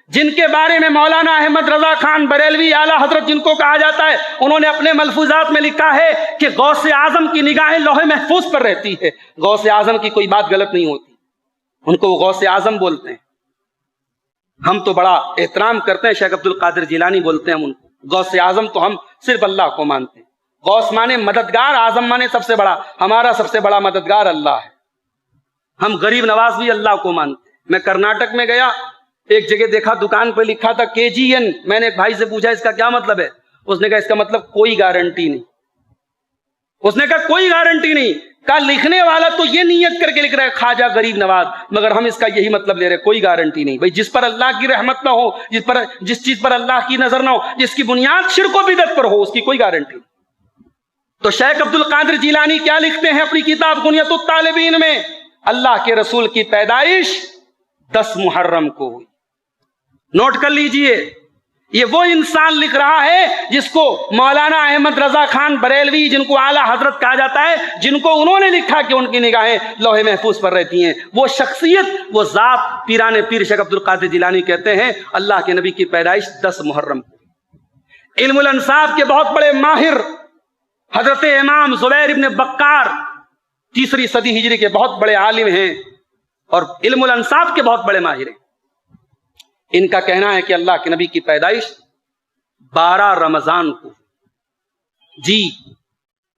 جن کے بارے میں مولانا احمد رضا خان بریلوی اعلیٰ حضرت جن کو کہا جاتا ہے، انہوں نے اپنے ملفوظات میں لکھا ہے کہ غوث اعظم کی نگاہیں لوح محفوظ پر رہتی ہے، غوث اعظم کی کوئی بات غلط نہیں ہوتی، ان کو غوث اعظم بولتے ہیں۔ ہم تو بڑا احترام کرتے ہیں، شیخ عبد القادر جیلانی بولتے ہیں ہم ان کو، غوث اعظم تو ہم صرف اللہ کو مانتے ہیں۔ غوث مانے مددگار، اعظم مانے سب سے بڑا، ہمارا سب سے بڑا مددگار اللہ ہے۔ ہم غریب نواز بھی اللہ کو مانتے ہیں۔ میں کرناٹک میں گیا، ایک جگہ دیکھا دکان پہ لکھا تھا KGN، میں نے ایک بھائی سے پوچھا اس کا کیا مطلب ہے، اس نے کہا اس کا مطلب کوئی گارنٹی نہیں۔ اس نے کہا کوئی گارنٹی نہیں، کہا لکھنے والا تو یہ نیت کر کے لکھ رہا ہے خواجہ غریب نواز، مگر ہم اس کا یہی مطلب لے رہے کوئی گارنٹی نہیں۔ بھئی جس پر اللہ کی رحمت نہ ہو، جس چیز پر اللہ کی نظر نہ ہو، جس کی بنیاد شرک و بدعت پر ہو، اس کی کوئی گارنٹی نہیں۔ تو شیخ عبد القادر جیلانی کیا لکھتے ہیں اپنی کتاب غنیۃ الطالبین میں؟ اللہ کے رسول کی پیدائش 10 محرم کو ہوئی۔ نوٹ کر لیجئے، یہ وہ انسان لکھ رہا ہے جس کو مولانا احمد رضا خان بریلوی، جن کو اعلیٰ حضرت کہا جاتا ہے، جن کو انہوں نے لکھا کہ ان کی نگاہیں لوح محفوظ پر رہتی ہیں، وہ شخصیت، وہ ذات پیران پیر شیخ عبد القادر جیلانی کہتے ہیں اللہ کے نبی کی پیدائش 10 محرم کو۔ علم الانصاف کے بہت بڑے ماہر حضرت امام زبیر ابن بکار 3 صدی ہجری کے بہت بڑے عالم ہیں اور علم الانصاف کے بہت بڑے ماہر ہیں۔ ان کا کہنا ہے کہ اللہ کے نبی کی پیدائش 12 رمضان کو، جی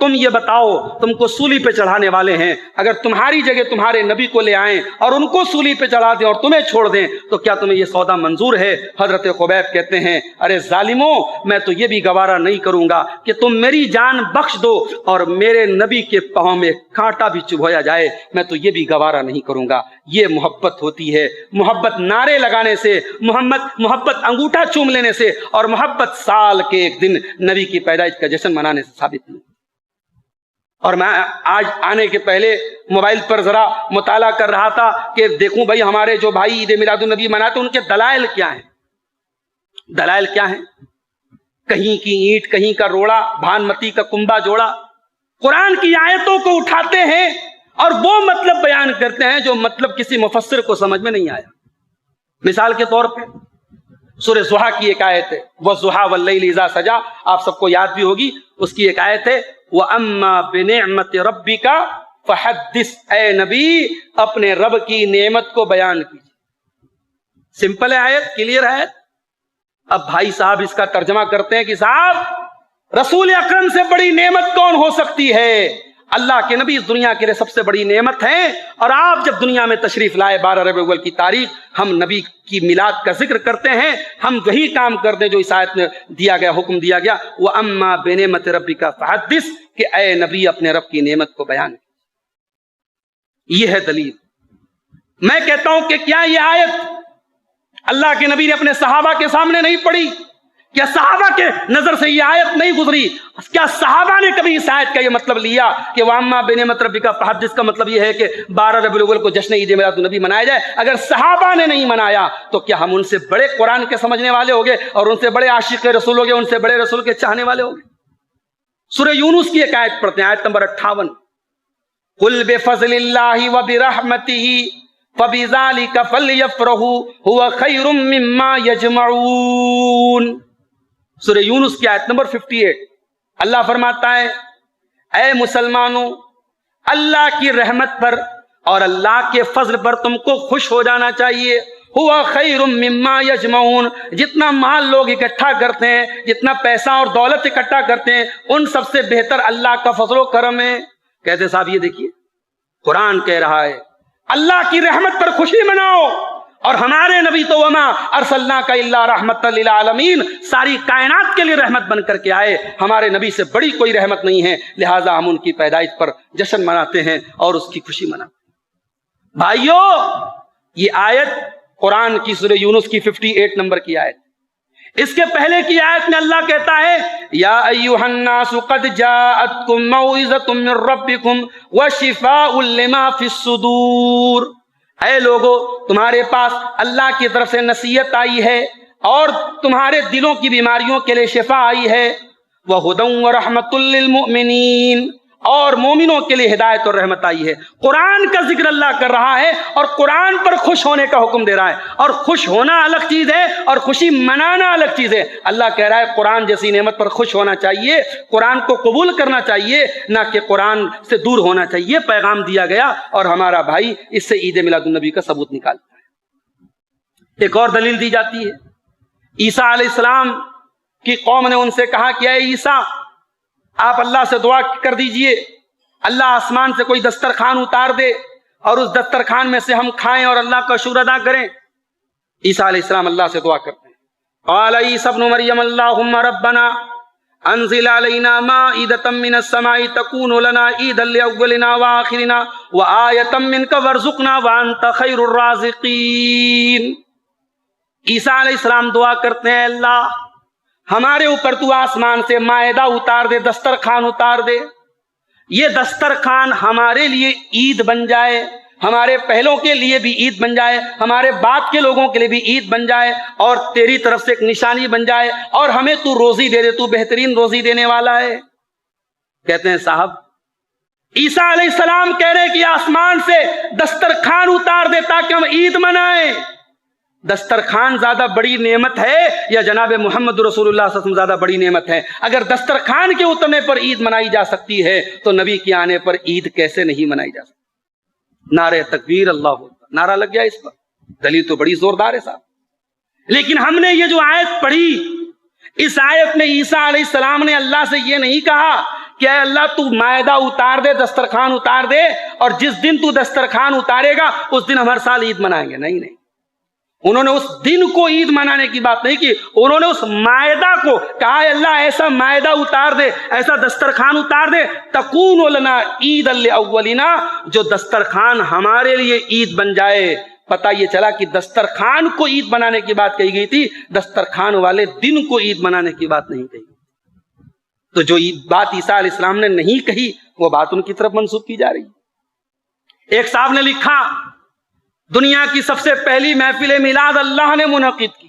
تم یہ بتاؤ تم کو سولی پہ چڑھانے والے ہیں، اگر تمہاری جگہ تمہارے نبی کو لے آئیں اور ان کو سولی پہ چڑھا دیں اور تمہیں چھوڑ دیں تو کیا تمہیں یہ سودا منظور ہے؟ حضرت خبیب کہتے ہیں ارے ظالموں، میں تو یہ بھی گوارا نہیں کروں گا کہ تم میری جان بخش دو اور میرے نبی کے پاؤں میں کانٹا بھی چبھویا جائے، میں تو یہ بھی گوارا نہیں کروں گا۔ یہ محبت ہوتی ہے، محبت نعرے لگانے سے، محبت انگوٹھا چوم لینے سے، اور محبت سال کے ایک دن نبی کی پیدائش کا جشن منانے سے ثابت نہیں۔ اور میں آج آنے کے پہلے موبائل پر ذرا مطالعہ کر رہا تھا کہ دیکھوں بھائی ہمارے جو بھائی عید میلاد النبی مناتے ان کے دلائل کیا ہیں؟ دلائل کیا ہیں؟ کہیں کی اینٹ کہیں کا روڑا، بھانمتی کا کنبا جوڑا، قرآن کی آیتوں کو اٹھاتے ہیں اور وہ مطلب بیان کرتے ہیں جو مطلب کسی مفسر کو سمجھ میں نہیں آیا۔ مثال کے طور پہ سورہ ضحیٰ کی ایک آیت ہے، وَالضُّحَىٰ وَاللَّيْلِ إِذَا سَجَىٰ، آپ سب کو یاد بھی ہوگی، اس کی ایک آیت ہے وَأَمَّا بِنِعْمَةِ رَبِّكَ فَحَدِّثْ، اے نبی اپنے رب کی نعمت کو بیان کیجیے۔ سمپل ہے آیت، کلیئر ہے۔ اب بھائی صاحب اس کا ترجمہ کرتے ہیں کہ صاحب رسول اکرم سے بڑی نعمت کون ہو سکتی ہے؟ اللہ کے نبی اس دنیا کے لیے سب سے بڑی نعمت ہیں، اور آپ جب دنیا میں تشریف لائے 12 ربیع الاول کی تاریخ، ہم نبی کی میلاد کا ذکر کرتے ہیں، ہم وہی کام کرتے جو اس آیت میں دیا گیا، حکم دیا گیا وَأَمَّا بِنِعْمَةِ رَبِّكَ فَحَدِّثْ، کہ اے نبی اپنے رب کی نعمت کو بیان۔ یہ ہے دلیل۔ میں کہتا ہوں کہ کیا یہ آیت اللہ کے نبی نے اپنے صحابہ کے سامنے نہیں پڑھی؟ کیا صحابہ کے نظر سے یہ آیت نہیں گزری؟ کیا صحابہ نے کبھی اس آیت کا یہ مطلب لیا کہ وَأَمَّا بِنِعْمَةِ رَبِّكَ فَحَدِّثْ کا مطلب یہ ہے کہ 12 ربیع الاول کو جشن عید میلاد النبی منایا جائے؟ اگر صحابہ نے نہیں منایا تو کیا ہم ان سے بڑے قرآن کے سمجھنے والے ہو گئے اور ان سے بڑے عاشق رسول ہو گئے، ان سے بڑے رسول کے چاہنے والے ہو گئے؟ سورہ یونس کی ایک آیت پڑھتے ہیں، آیت نمبر 58، قُلْ بِفَضْلِ اللَّهِ وَبِرَحْمَتِهِ فَبِذَلِكَ فَلْيَفْرَحُوا هُوَ خَيْرٌ مِّمَّا يَجْمَعُونَ۔ سورہ یونس کی آیت نمبر 58، اللہ فرماتا ہے اے مسلمانوں، اللہ کی رحمت پر اور اللہ کے فضل پر تم کو خوش ہو جانا چاہیے۔ ہوا خیر مما یجمعون، جتنا مال لوگ اکٹھا کرتے ہیں، جتنا پیسہ اور دولت اکٹھا کرتے ہیں، ان سب سے بہتر اللہ کا فضل و کرم ہے۔ کہتے صاحب یہ دیکھیے قرآن کہہ رہا ہے اللہ کی رحمت پر خوشی مناؤ، اور ہمارے نبی تو وما ارسلناک الا رحمت للعالمین، ساری کائنات کے لیے رحمت بن کر کے آئے، ہمارے نبی سے بڑی کوئی رحمت نہیں ہے، لہٰذا ہم ان کی پیدائش پر جشن مناتے ہیں اور اس کی خوشی مناتے ہیں۔ بھائیو، یہ آیت قرآن کی سورہ یونس کی 58 نمبر کی آیت۔ اس کے پہلے کی آیت میں اللہ کہتا ہے یا ایھا الناس قد جاءتکم موعظۃ من ربکم وشفاء لما فی الصدور، اے لوگو تمہارے پاس اللہ کی طرف سے نصیحت آئی ہے اور تمہارے دلوں کی بیماریوں کے لیے شفا آئی ہے، وہدی ورحمۃ للمؤمنین، اور مومنوں کے لیے ہدایت اور رحمت آئی ہے۔ قرآن کا ذکر اللہ کر رہا ہے اور قرآن پر خوش ہونے کا حکم دے رہا ہے، اور خوش ہونا الگ چیز ہے اور خوشی منانا الگ چیز ہے۔ اللہ کہہ رہا ہے قرآن جیسی نعمت پر خوش ہونا چاہیے، قرآن کو قبول کرنا چاہیے، نہ کہ قرآن سے دور ہونا چاہیے۔ پیغام دیا گیا اور ہمارا بھائی اس سے عید میلاد النبی کا ثبوت نکالتا ہے۔ ایک اور دلیل دی جاتی ہے، عیسیٰ علیہ السلام کی قوم نے ان سے کہا کہ اے عیسیٰ آپ اللہ سے دعا کر دیجئے، اللہ آسمان سے کوئی دسترخوان اتار دے اور اس دسترخوان میں سے ہم کھائیں اور اللہ کا شکر ادا کریں۔ عیسیٰ علیہ السلام اللہ سے دعا کرتے ہیں، قال عیسیٰ ابن مریم اللہم ربنا انزل علینا مائدۃ من السماء تکون لنا عیدا لاولنا وآخرنا وآیۃ منک وارزقنا وانت خیر الرازقین۔ عیسیٰ علیہ السلام دعا کرتے ہیں اللہ ہمارے اوپر تو آسمان سے مائدہ اتار دے، دسترخوان اتار دے، یہ دسترخوان ہمارے لیے عید بن جائے، ہمارے پہلوں کے لیے بھی عید بن جائے، ہمارے بعد کے لوگوں کے لیے بھی عید بن جائے، اور تیری طرف سے ایک نشانی بن جائے، اور ہمیں تو روزی دے دے، تو بہترین روزی دینے والا ہے۔ کہتے ہیں صاحب عیسیٰ علیہ السلام کہہ رہے کہ آسمان سے دسترخوان اتار دے تاکہ ہم عید منائیں۔ دسترخوان زیادہ بڑی نعمت ہے یا جناب محمد رسول اللہ صلی اللہ علیہ وسلم زیادہ بڑی نعمت ہے؟ اگر دسترخوان کے اترنے پر عید منائی جا سکتی ہے تو نبی کے آنے پر عید کیسے نہیں منائی جا سکتی؟ نعرہ تکبیر اللہ اکبر، نعرہ لگ گیا اس پر، دلیل تو بڑی زوردار ہے صاحب۔ لیکن ہم نے یہ جو آیت پڑھی، اس آیت میں عیسیٰ علیہ السلام نے اللہ سے یہ نہیں کہا کہ اے اللہ تو مائدہ اتار دے، دسترخوان اتار دے، اور جس دن تو دسترخوان اتارے گا اس دن ہم ہر سال عید منائیں گے. نہیں نہیں، انہوں نے اس دن کو عید منانے کی بات نہیں کی، انہوں نے اس مائدہ کو کہا اے اللہ ایسا مائدہ اتار دے، ایسا دسترخوان اتار دے، تکون لنا عید الاولنا، جو دسترخوان ہمارے لیے عید بن جائے. پتہ یہ چلا کہ دسترخوان کو عید بنانے کی بات کہی گئی تھی، دسترخوان والے دن کو عید منانے کی بات نہیں کہی. تو جو بات عیسیٰ علیہ السلام نے نہیں کہی وہ بات ان کی طرف منسوب کی جا رہی. ایک صاحب نے لکھا دنیا کی سب سے پہلی محفل میلاد اللہ نے منعقد کی.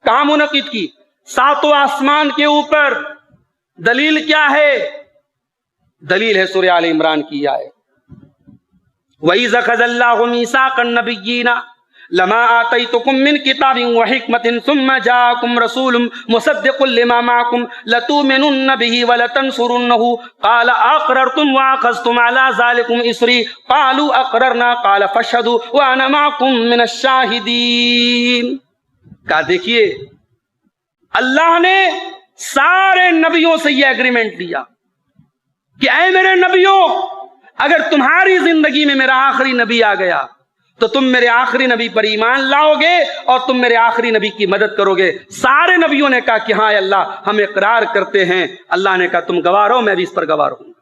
کہاں منعقد کی؟ ساتوں آسمان کے اوپر. دلیل کیا ہے؟ دلیل ہے سورہ آل عمران کی آیت وَإِذْ أَخَذَ اللَّهُ مِيثَاقَ النَّبِيِّينَ لَمَا آتَيْتُكُم مِّن كِتَابٍ وَحِكْمَةٍ ثُمَّ جَاءَكُمْ رَسُولٌ مُصَدِّقٌ لِّمَا مَعَكُمْ لَتُؤْمِنُنَّ بِهِ وَلَتَنصُرُنَّهُ قَالَ أَقْرَرْتُمْ وَأَخَذْتُمْ عَلَىٰ ذَٰلِكُمْ إِصْرِي قَالُوا أَقْرَرْنَا قَالَ فَاشْهَدُوا وَأَنَا مَعَكُم مِّنَ الشَّاهِدِينَ. کہا دیکھیے اللہ نے سارے نبیوں سے یہ ایگریمنٹ لیا کہ اے میرے نبیوں، اگر تمہاری زندگی میں میرا آخری نبی آ گیا تو تم میرے آخری نبی پر ایمان لاؤ گے اور تم میرے آخری نبی کی مدد کرو گے. سارے نبیوں نے کہا کہ ہاں اللہ ہم اقرار کرتے ہیں. اللہ نے کہا تم گواہ رہو، میں بھی اس پر گواہ رہوں گا.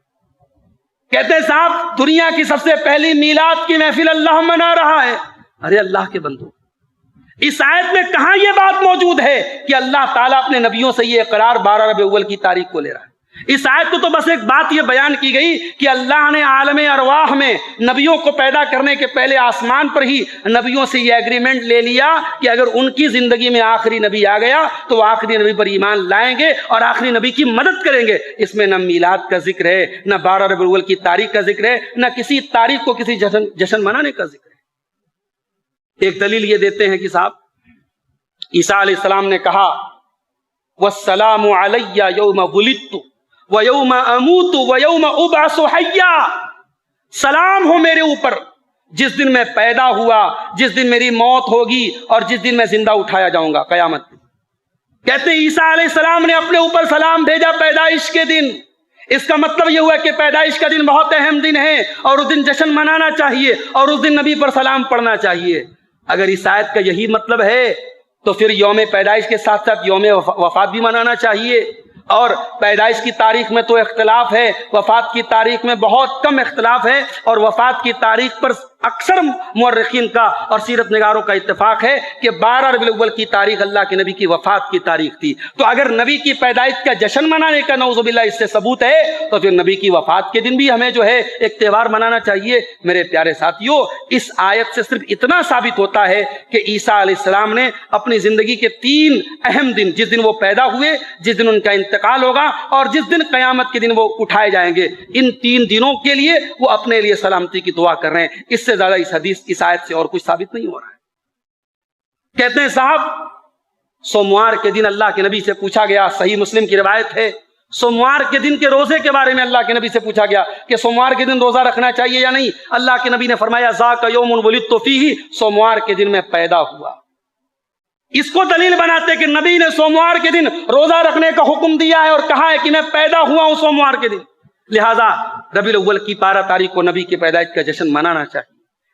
کہتے ہیں صاحب دنیا کی سب سے پہلی میلاد کی محفل اللہ منا رہا ہے. ارے اللہ کے بندو، اس آیت میں کہاں یہ بات موجود ہے کہ اللہ تعالیٰ اپنے نبیوں سے یہ اقرار 12 ربیع الاول کی تاریخ کو لے رہا ہے؟ اس آیت کو تو بس ایک بات یہ بیان کی گئی کہ اللہ نے عالم ارواح میں نبیوں کو پیدا کرنے کے پہلے آسمان پر ہی نبیوں سے یہ ایگریمنٹ لے لیا کہ اگر ان کی زندگی میں آخری نبی آ گیا تو وہ آخری نبی پر ایمان لائیں گے اور آخری نبی کی مدد کریں گے. اس میں نہ میلاد کا ذکر ہے، نہ 12 ربیع الاول کی تاریخ کا ذکر ہے، نہ کسی تاریخ کو کسی جشن منانے کا ذکر ہے. ایک دلیل یہ دیتے ہیں کہ صاحب عیسیٰ علیہ السلام نے کہا وَالسَّلَامُ عَلَيَّ يَوْمَ وُلِدتُّ وَيَوْمَ أَمُوتُ وَيَوْمَ أُبْعَثُ حَيًّا. سلام ہو میرے اوپر جس دن میں پیدا ہوا، جس دن میری موت ہوگی اور جس دن میں زندہ اٹھایا جاؤں گا قیامت. کہتے ہیں عیسیٰ علیہ السلام نے اپنے اوپر سلام بھیجا پیدائش کے دن. اس کا مطلب یہ ہوا کہ پیدائش کا دن بہت اہم دن ہے اور اس دن جشن منانا چاہیے اور اس دن نبی پر سلام پڑھنا چاہیے. اگر اس آیت کا یہی مطلب ہے تو پھر یوم پیدائش کے ساتھ ساتھ یوم وفات بھی منانا چاہیے. اور پیدائش کی تاریخ میں تو اختلاف ہے، وفات کی تاریخ میں بہت کم اختلاف ہے، اور وفات کی تاریخ پر اکثر مورخین کا اور سیرت نگاروں کا اتفاق ہے کہ 12 ربیع الاول کی تاریخ اللہ کے نبی کی وفات کی تاریخ تھی. تو اگر نبی کی پیدائش کا جشن منانے کا نعوذ باللہ اس سے ثبوت ہے تو پھر نبی کی وفات کے دن بھی ہمیں جو ہے ایک تہوار منانا چاہیے. میرے پیارے ساتھیوں، اس آیت سے صرف اتنا ثابت ہوتا ہے کہ عیسیٰ علیہ السلام نے اپنی زندگی کے 3 اہم دن، جس دن وہ پیدا ہوئے، جس دن ان کا انتقال ہوگا اور جس دن قیامت کے دن وہ اٹھائے جائیں گے، ان 3 دنوں کے لیے وہ اپنے لیے سلامتی کی دعا کر رہے ہیں. اس سے زیادہ اس حدیث کی آیت سے اور کچھ ثابت نہیں ہو رہا ہے. کہتے ہیں صاحب سوموار کے دن اللہ کے نبی سے پوچھا گیا، صحیح مسلم کی روایت ہے، سوموار کے دن کے روزے کے بارے میں اللہ کے نبی سے پوچھا گیا کہ سوموار کے دن روزہ رکھنا چاہیے یا نہیں. اللہ کے نبی نے فرمایا ذاک یوم ولدت فیہ، سوموار کے دن میں پیدا ہوا. اس کو دلیل بناتے کہ نبی نے سوموار کے دن روزہ رکھنے کا حکم دیا ہے اور کہا ہے کہ میں پیدا ہوا ہوں سوموار کے دن، لہذا ربیع الاول کی 12 تاریخ کو نبی کی پیدائش کا جشن منانا چاہیے.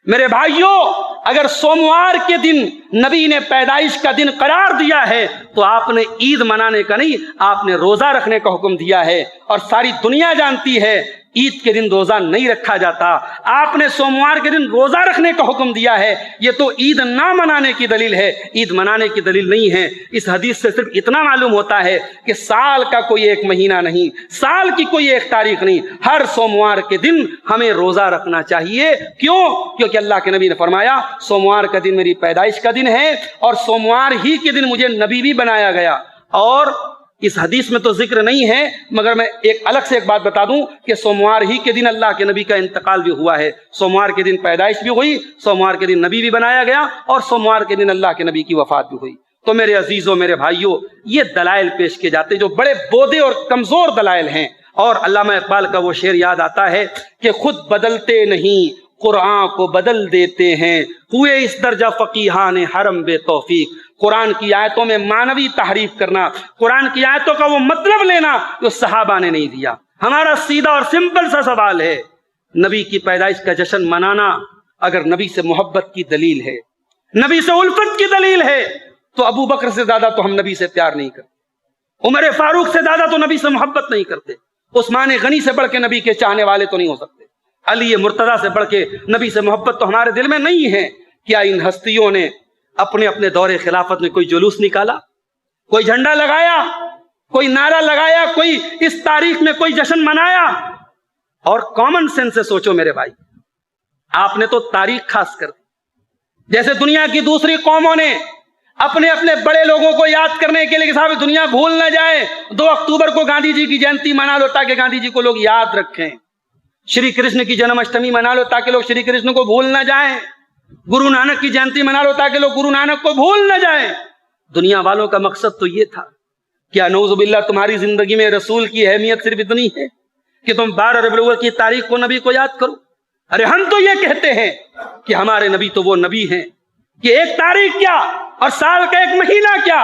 میرے بھائیوں، اگر سوموار کے دن نبی نے پیدائش کا دن قرار دیا ہے تو آپ نے عید منانے کا نہیں، آپ نے روزہ رکھنے کا حکم دیا ہے. اور ساری دنیا جانتی ہے عید کے دن روزہ نہیں رکھا جاتا. آپ نے سوموار کے دن روزہ رکھنے کا حکم دیا ہے. یہ تو عید نہ منانے کی دلیل ہے، عید منانے کی دلیل نہیں ہے. اس حدیث سے صرف اتنا معلوم ہوتا ہے کہ سال کا کوئی ایک مہینہ نہیں، سال کی کوئی ایک تاریخ نہیں، ہر سوموار کے دن ہمیں روزہ رکھنا چاہیے. کیوں؟ کیونکہ اللہ کے نبی نے فرمایا سوموار کا دن میری پیدائش کا دن ہے اور سوموار ہی کے دن مجھے نبی بھی بنایا گیا. اور اس حدیث میں تو ذکر نہیں ہے، مگر میں ایک الگ سے ایک بات بتا دوں کہ سوموار ہی کے دن اللہ کے نبی کا انتقال بھی ہوا ہے. سوموار کے دن پیدائش بھی ہوئی، سوموار کے دن نبی بھی بنایا گیا اور سوموار کے دن اللہ کے نبی کی وفات بھی ہوئی. تو میرے عزیزوں، میرے بھائیوں، یہ دلائل پیش کیے جاتے جو بڑے بودے اور کمزور دلائل ہیں. اور علامہ اقبال کا وہ شعر یاد آتا ہے کہ خود بدلتے نہیں قرآن کو بدل دیتے ہیں، ہوئے اس درجہ فقیہان حرم بے توفیق. قرآن کی آیتوں میں معنوی تحریف کرنا، قرآن کی آیتوں کا وہ مطلب لینا جو صحابہ نے نہیں دیا. ہمارا سیدھا اور سمپل سا سوال ہے، نبی کی پیدائش کا جشن منانا اگر نبی سے محبت کی دلیل ہے، نبی سے الفت کی دلیل ہے، تو ابو بکر سے زیادہ تو ہم نبی سے پیار نہیں کرتے، عمر فاروق سے زیادہ تو نبی سے محبت نہیں کرتے، عثمان غنی سے بڑھ کے نبی کے چاہنے والے تو نہیں ہو سکتے، علی مرتضیٰ سے بڑھ کے نبی سے محبت تو ہمارے دل میں نہیں ہے۔ کیا ان ہستیوں نے اپنے اپنے دور خلافت میں کوئی جلوس نکالا، کوئی جھنڈا لگایا، کوئی نعرہ لگایا، کوئی اس تاریخ میں کوئی جشن منایا؟ اور کامن سینس سے سوچو میرے بھائی، آپ نے تو تاریخ خاص کر دی، جیسے دنیا کی دوسری قوموں نے اپنے اپنے بڑے لوگوں کو یاد کرنے کے لیے کہ صاحب دنیا بھول نہ جائے، 2 اکتوبر کو گاندھی جی کی جینتی منا لو تاکہ گاندھی جی کو لوگ یاد رکھیں، شری کرشن کی جنم اشٹمی منا لو تاکہ لوگ شری کرشن کو بھول نہ جائیں، گرو نانک کی جینتی منا لو تاکہ لوگ گرو نانک کو بھول نہ جائیں۔ دنیا والوں کا مقصد تو یہ تھا۔ کیا نعوذ باللہ تمہاری زندگی میں رسول کی اہمیت صرف اتنی ہے کہ تم 12 ربیع الاول کی تاریخ کو نبی کو یاد کرو؟ ارے ہم تو یہ کہتے ہیں کہ ہمارے نبی تو وہ نبی ہیں کہ ایک تاریخ کیا اور سال کا ایک مہینہ کیا،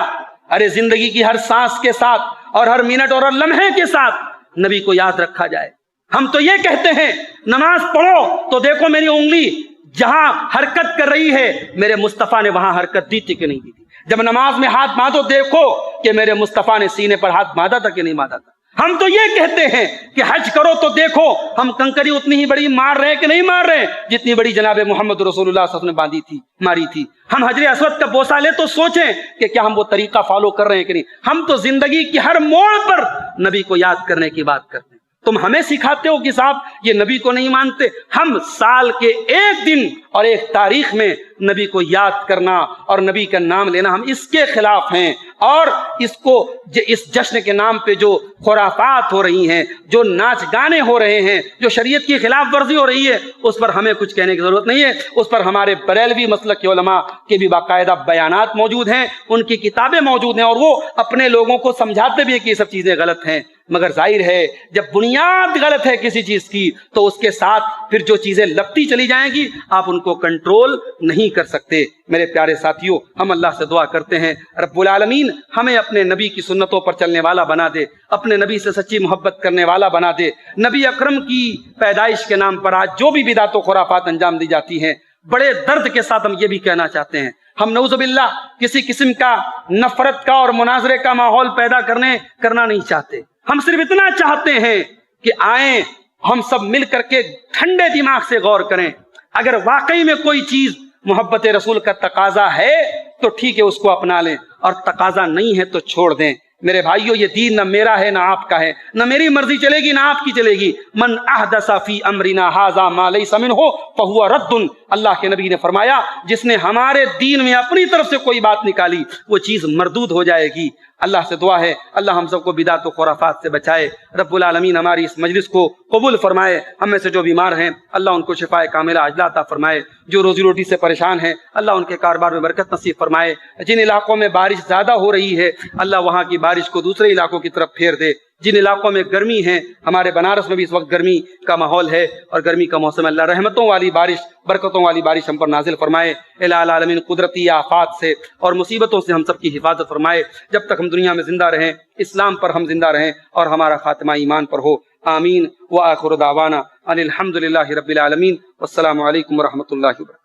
ارے زندگی کی ہر سانس کے ساتھ اور ہر منٹ اور ہر لمحے کے ساتھ نبی کو یاد رکھا جائے۔ ہم تو یہ کہتے ہیں نماز پڑھو تو دیکھو میری انگلی جہاں حرکت کر رہی ہے میرے مصطفیٰ نے وہاں حرکت دی تھی کہ نہیں دی تھی، جب نماز میں ہاتھ باندھو دیکھو کہ میرے مصطفیٰ نے سینے پر ہاتھ باندھا تھا کہ نہیں باندھا تھا۔ ہم تو یہ کہتے ہیں کہ حج کرو تو دیکھو ہم کنکری اتنی ہی بڑی مار رہے ہیں کہ نہیں مار رہے جتنی بڑی جناب محمد رسول اللہ صلی اللہ علیہ وسلم نے باندھی تھی، ماری تھی۔ ہم حجر اسود کا بوسہ لے تو سوچیں کہ کیا ہم وہ طریقہ فالو کر رہے ہیں کہ نہیں۔ ہم تو زندگی کی ہر موڑ پر نبی کو یاد کرنے کی بات کرتے ہیں۔ تم ہمیں سکھاتے ہو کہ صاحب یہ نبی کو نہیں مانتے۔ ہم سال کے ایک دن اور ایک تاریخ میں نبی کو یاد کرنا اور نبی کا نام لینا ہم اس کے خلاف ہیں، اور اس جشن کے نام پہ جو خرافات ہو رہی ہیں، جو ناچ گانے ہو رہے ہیں، جو شریعت کی خلاف ورزی ہو رہی ہے، اس پر ہمیں کچھ کہنے کی ضرورت نہیں ہے۔ اس پر ہمارے بریلوی مسلک کے علماء کے بھی باقاعدہ بیانات موجود ہیں، ان کی کتابیں موجود ہیں، اور وہ اپنے لوگوں کو سمجھاتے بھی ہیں کہ یہ سب چیزیں غلط ہیں۔ مگر ظاہر ہے جب بنیاد غلط ہے کسی چیز کی تو اس کے ساتھ پھر جو چیزیں لگتی چلی جائیں گی آپ ان کو کنٹرول نہیں کر سکتے۔ میرے پیارے ساتھیوں، ہم اللہ سے دعا کرتے ہیں رب العالمین ہمیں اپنے نبی کی سنتوں پر چلنے والا بنا دے، اپنے نبی سے سچی محبت کرنے والا بنا دے۔ نبی اکرم کی پیدائش کے نام پر آج جو بھی بدعت و خرافات انجام دی جاتی ہیں، بڑے درد کے ساتھ ہم یہ بھی کہنا چاہتے ہیں، ہم نعوذ باللہ کسی قسم کا نفرت کا اور مناظرے کا ماحول پیدا کرنا نہیں چاہتے۔ ہم صرف اتنا چاہتے ہیں کہ آئیں ہم سب مل کر کے ٹھنڈے دماغ سے غور کریں، اگر واقعی میں کوئی چیز محبت رسول کا تقاضا ہے تو ٹھیک ہے اس کو اپنا لیں، اور تقاضا نہیں ہے تو چھوڑ دیں۔ میرے بھائیو، یہ دین نہ میرا ہے نہ آپ کا ہے، نہ میری مرضی چلے گی نہ آپ کی چلے گی۔ من احدث فی امرنا ھذا ما لیس منہ فہو رد، اللہ کے نبی نے فرمایا جس نے ہمارے دین میں اپنی طرف سے کوئی بات نکالی وہ چیز مردود ہو جائے گی۔ اللہ سے دعا ہے اللہ ہم سب کو بدعت و خرافات سے بچائے۔ رب العالمین ہماری اس مجلس کو قبول فرمائے۔ ہم میں سے جو بیمار ہیں اللہ ان کو شفائے کاملہ عاجلہ عطا فرمائے، جو روزی روٹی سے پریشان ہیں اللہ ان کے کاروبار میں برکت نصیب فرمائے، جن علاقوں میں بارش زیادہ ہو رہی ہے اللہ وہاں کی بارش کو دوسرے علاقوں کی طرف پھیر دے، جن علاقوں میں گرمی ہے، ہمارے بنارس میں بھی اس وقت گرمی کا ماحول ہے اور گرمی کا موسم، اللہ رحمتوں والی بارش، برکتوں والی بارش ہم پر نازل فرمائے۔ الہ العالمین قدرتی آفات سے اور مصیبتوں سے ہم سب کی حفاظت فرمائے۔ جب تک ہم دنیا میں زندہ رہیں اسلام پر ہم زندہ رہیں اور ہمارا خاتمہ ایمان پر ہو، آمین۔ وآخر دعوانا ان الحمد للہ رب العالمین، والسلام علیکم ورحمۃ اللہ وبرکاتہ۔